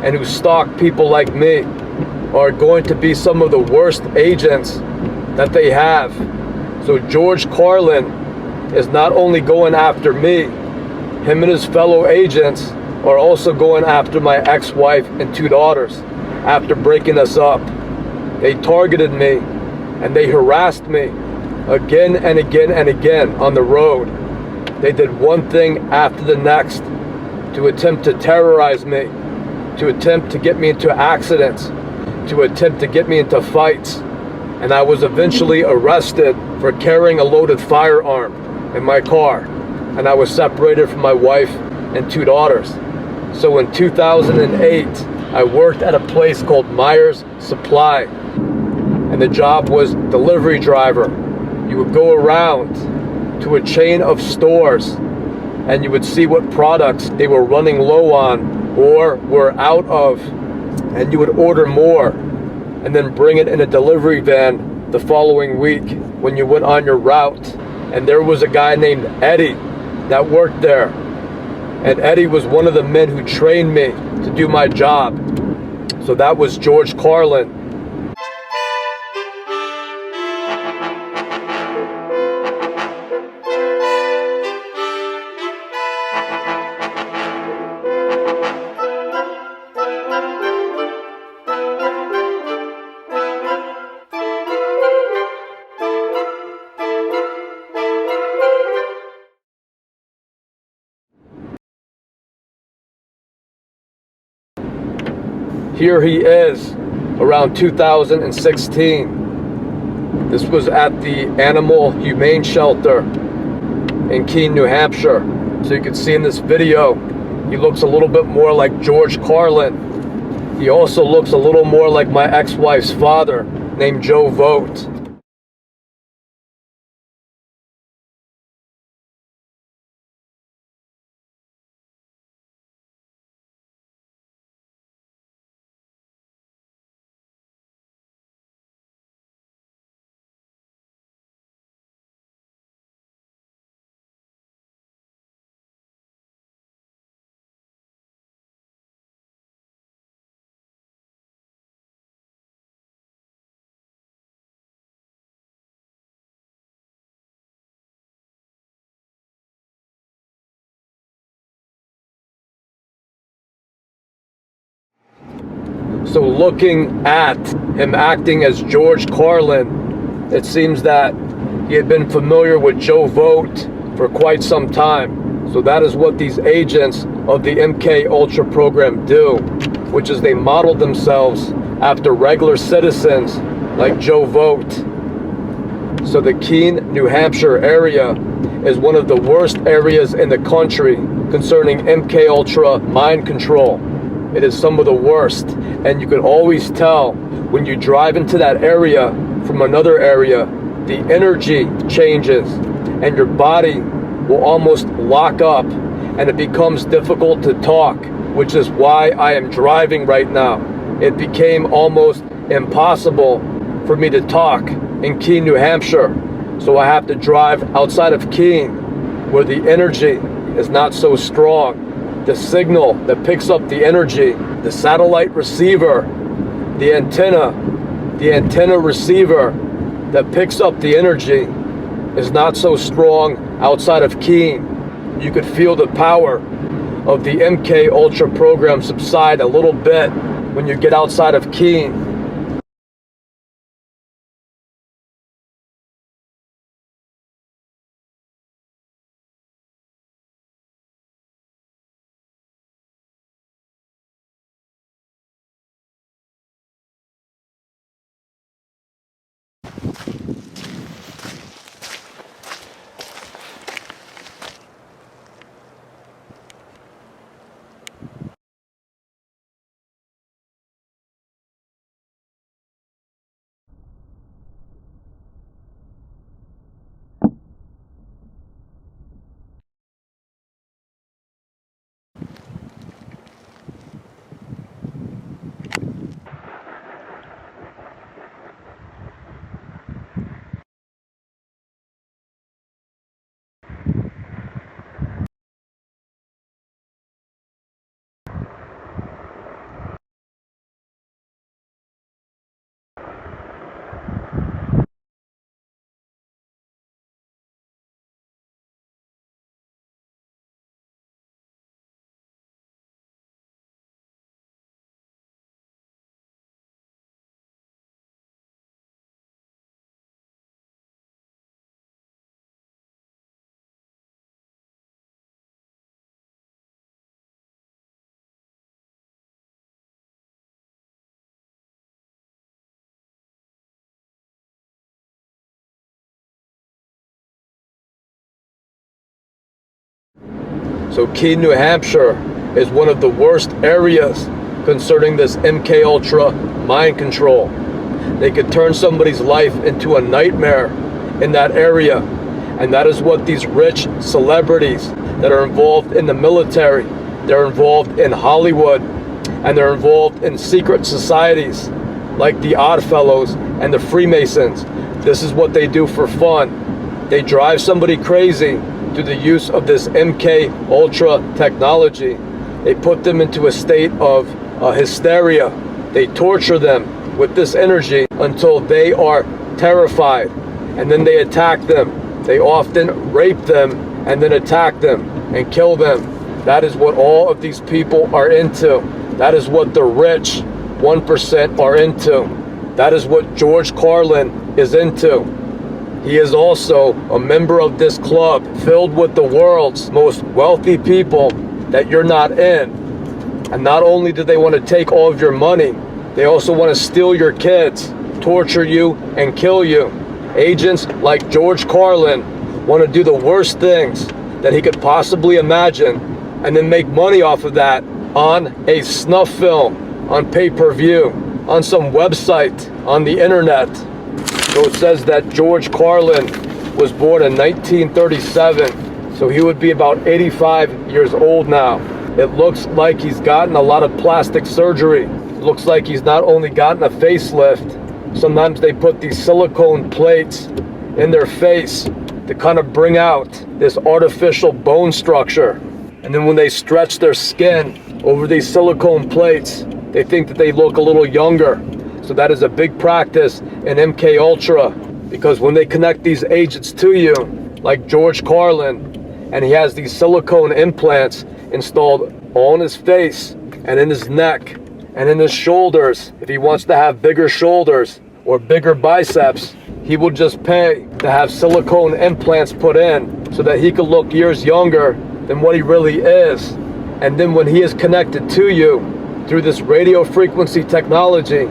and who stalk people like me, are going to be some of the worst agents that they have. So George Carlin is not only going after me, him and his fellow agents are also going after my ex-wife and 2 daughters after breaking us up. They targeted me and they harassed me again and again and again on the road. They did one thing after the next to attempt to terrorize me, to attempt to get me into accidents, to attempt to get me into fights. And I was eventually arrested for carrying a loaded firearm in my car. And I was separated from my wife and 2 daughters. So in 2008, I worked at a place called Myers Supply, and the job was delivery driver. You would go around to a chain of stores and you would see what products they were running low on or were out of, and you would order more and then bring it in a delivery van the following week when you went on your route. And there was a guy named Eddie that worked there, and Eddie was one of the men who trained me to do my job. So that was George Carlin. Here he is around 2016. This was at the Animal Humane Shelter in Keene, New Hampshire. So you can see in this video, he looks a little bit more like George Carlin. He also looks a little more like my ex-wife's father, named Joe Vogt. So looking at him acting as George Carlin, it seems that he had been familiar with Joe Vogt for quite some time. So that is what these agents of the MK Ultra program do, which is they model themselves after regular citizens like Joe Vogt. So the Keene, New Hampshire area is one of the worst areas in the country concerning MK Ultra mind control. It is some of the worst, and you can always tell when you drive into that area from another area, the energy changes and your body will almost lock up and it becomes difficult to talk, which is why I am driving right now. It became almost impossible for me to talk in Keene, New Hampshire, so I have to drive outside of Keene where the energy is not so strong. The signal that picks up the energy, the satellite receiver, the antenna receiver that picks up the energy is not so strong outside of Keene. You could feel the power of the MK Ultra program subside a little bit when you get outside of Keene. So Keene, New Hampshire is one of the worst areas concerning this MK Ultra mind control. They could turn somebody's life into a nightmare in that area. And that is what these rich celebrities that are involved in the military, they're involved in Hollywood, and they're involved in secret societies like the Oddfellows and the Freemasons. This is what they do for fun. They drive somebody crazy through the use of this MK Ultra technology. They put them into a state of hysteria. They torture them with this energy until they are terrified, and then they attack them. They often rape them and then attack them and kill them. That is what all of these people are into. That is what the rich 1% are into. That is what George Carlin is into. He is also a member of this club filled with the world's most wealthy people that you're not in. And not only do they want to take all of your money, they also want to steal your kids, torture you, and kill you. Agents like George Carlin want to do the worst things that he could possibly imagine and then make money off of that on a snuff film, on pay-per-view, on some website, on the internet. So it says that George Carlin was born in 1937, so he would be about 85 years old now. It looks like he's gotten a lot of plastic surgery. It looks like he's not only gotten a facelift, sometimes they put these silicone plates in their face to kind of bring out this artificial bone structure. And then when they stretch their skin over these silicone plates, they think that they look a little younger. So that is a big practice in MK Ultra, because when they connect these agents to you, like George Carlin, and he has these silicone implants installed on his face and in his neck and in his shoulders, if he wants to have bigger shoulders or bigger biceps, he will just pay to have silicone implants put in so that he could look years younger than what he really is. And then when he is connected to you through this radio frequency technology,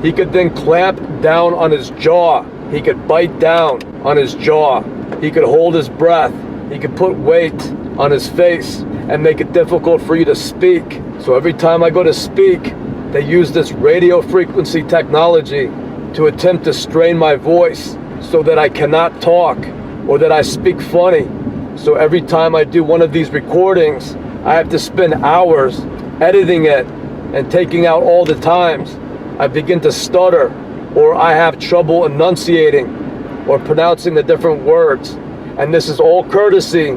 he could then clamp down on his jaw. He could bite down on his jaw. He could hold his breath. He could put weight on his face and make it difficult for you to speak. So every time I go to speak, they use this radio frequency technology to attempt to strain my voice so that I cannot talk or that I speak funny. So every time I do one of these recordings, I have to spend hours editing it and taking out all the times I begin to stutter, or I have trouble enunciating or pronouncing the different words. And this is all courtesy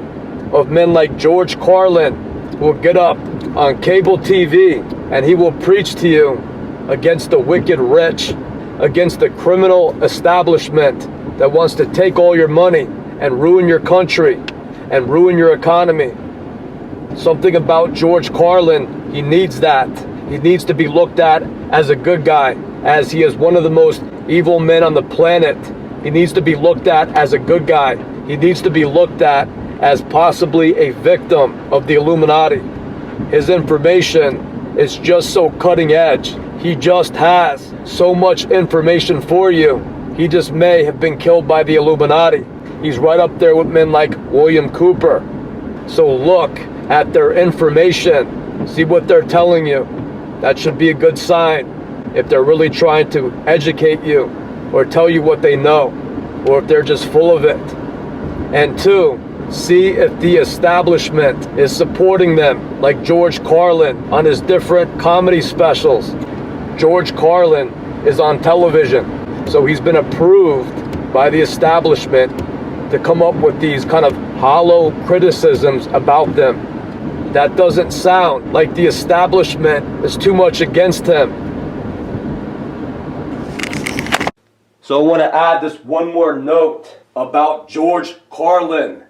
of men like George Carlin, who will get up on cable TV and he will preach to you against the wicked rich, against the criminal establishment that wants to take all your money and ruin your country and ruin your economy. Something about George Carlin, he needs that. He needs to be looked at as a good guy, as he is one of the most evil men on the planet. He needs to be looked at as a good guy. He needs to be looked at as possibly a victim of the Illuminati. His information is just so cutting edge. He just has so much information for you. He just may have been killed by the Illuminati. He's right up there with men like William Cooper. So look at their information. See what they're telling you. That should be a good sign if they're really trying to educate you or tell you what they know, or if they're just full of it. And two, see if the establishment is supporting them, like George Carlin on his different comedy specials. George Carlin is on television, so he's been approved by the establishment to come up with these kind of hollow criticisms about them. That doesn't sound like the establishment is too much against him. So I want to add this one more note about George Carlin.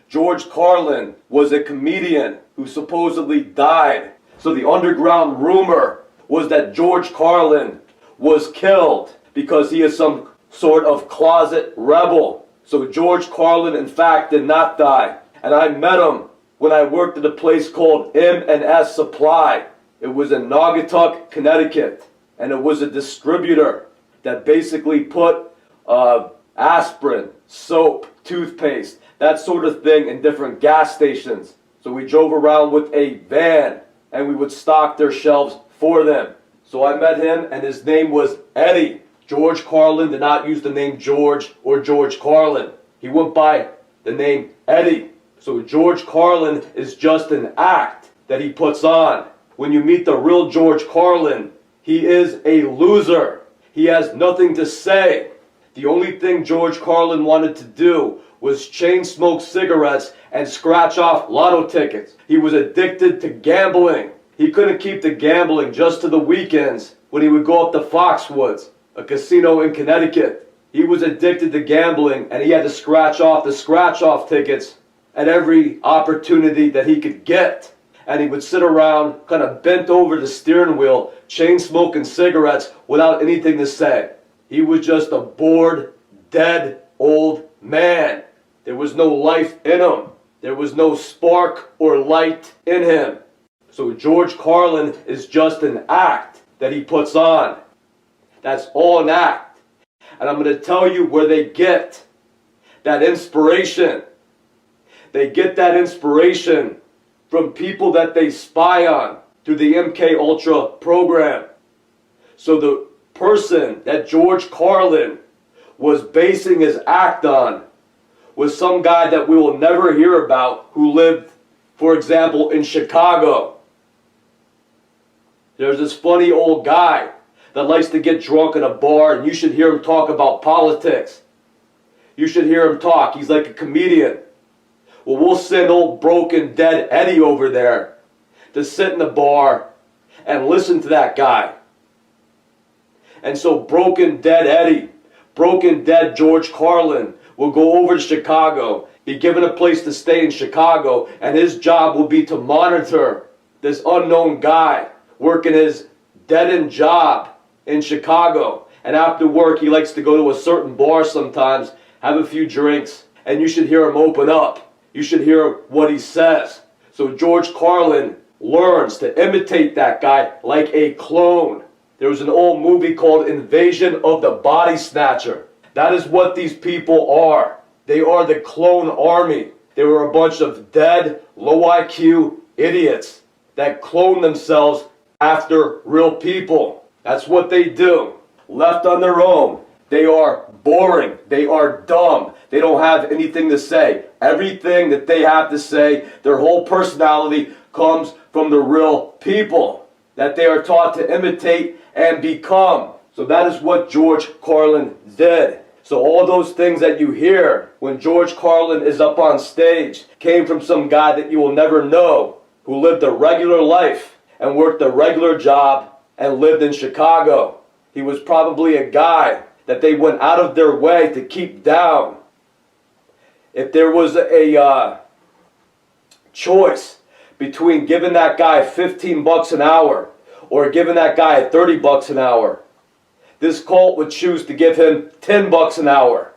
George Carlin was a comedian who supposedly died. So the underground rumor was that George Carlin was killed because he is some sort of closet rebel. So George Carlin, in fact, did not die. And I met him when I worked at a place called M&S Supply. It was in Naugatuck, Connecticut. And it was a distributor that basically put aspirin, soap, toothpaste, that sort of thing in different gas stations. So we drove around with a van and we would stock their shelves for them. So I met him, and his name was Eddie. George Carlin did not use the name George or George Carlin. He went by the name Eddie. So George Carlin is just an act that he puts on. When you meet the real George Carlin, he is a loser. He has nothing to say. The only thing George Carlin wanted to do was chain smoke cigarettes and scratch off lotto tickets. He was addicted to gambling. He couldn't keep the gambling just to the weekends when he would go up to Foxwoods, a casino in Connecticut. He was addicted to gambling, and he had to scratch off the scratch-off tickets at every opportunity that he could get. And he would sit around kind of bent over the steering wheel, chain smoking cigarettes without anything to say. He was just a bored, dead, old man. There was no life in him. There was no spark or light in him. So George Carlin is just an act that he puts on. That's all an act. And I'm going to tell you where they get that inspiration. They get that inspiration from people that they spy on through the MK Ultra program. So the person that George Carlin was basing his act on was some guy that we will never hear about who lived, for example, in Chicago. There's this funny old guy that likes to get drunk in a bar, and you should hear him talk about politics. You should hear him talk. He's like a comedian. Well, we'll send old broken dead Eddie over there to sit in the bar and listen to that guy. And so broken dead Eddie, broken dead George Carlin will go over to Chicago, be given a place to stay in Chicago, and his job will be to monitor this unknown guy working his dead-end job in Chicago. And after work, he likes to go to a certain bar sometimes, have a few drinks, and you should hear him open up. You should hear what he says. So George Carlin learns to imitate that guy like a clone. There was an old movie called Invasion of the Body Snatcher. That is what these people are. They are the clone army. They were a bunch of dead, low IQ idiots that clone themselves after real people. That's what they do. Left on their own, they are boring. They are dumb. They don't have anything to say. Everything that they have to say, their whole personality comes from the real people that they are taught to imitate and become. So that is what George Carlin did. So all those things that you hear when George Carlin is up on stage came from some guy that you will never know, who lived a regular life and worked a regular job and lived in Chicago. He was probably a guy that they went out of their way to keep down. If there was a choice between giving that guy $15 an hour or giving that guy $30 an hour, this cult would choose to give him $10 an hour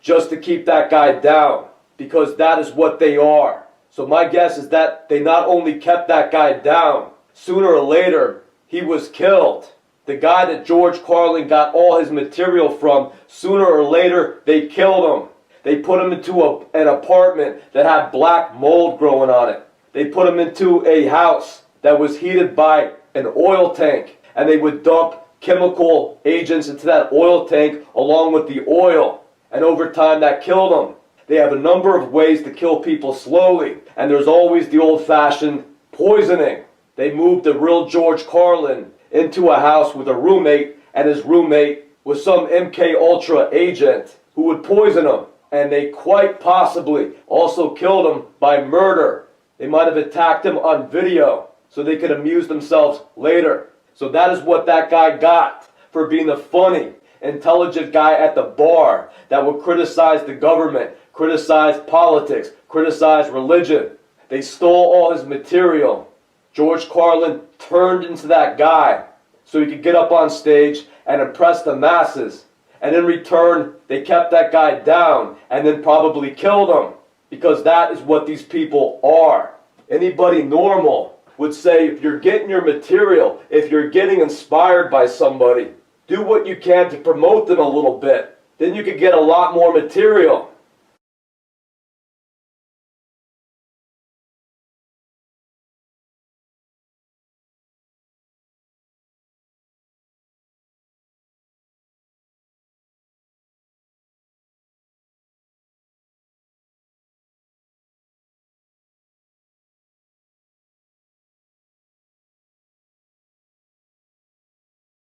just to keep that guy down, because that is what they are. So my guess is that they not only kept that guy down, sooner or later he was killed. The guy that George Carlin got all his material from, sooner or later they killed him. They put him into an apartment that had black mold growing on it. They put him into a house that was heated by an oil tank, and they would dump chemical agents into that oil tank along with the oil. And over time that killed him. They have a number of ways to kill people slowly, and there's always the old-fashioned poisoning. They moved the real George Carlin into a house with a roommate, and his roommate was some MK Ultra agent who would poison him. And they quite possibly also killed him by murder. They might have attacked him on video so they could amuse themselves later. So that is what that guy got for being a funny, intelligent guy at the bar that would criticize the government, criticize politics, criticize religion. They stole all his material. George Carlin turned into that guy so he could get up on stage and impress the masses. And in return, they kept that guy down and then probably killed him, because that is what these people are. Anybody normal would say, if you're getting your material, if you're getting inspired by somebody, do what you can to promote them a little bit. Then you could get a lot more material.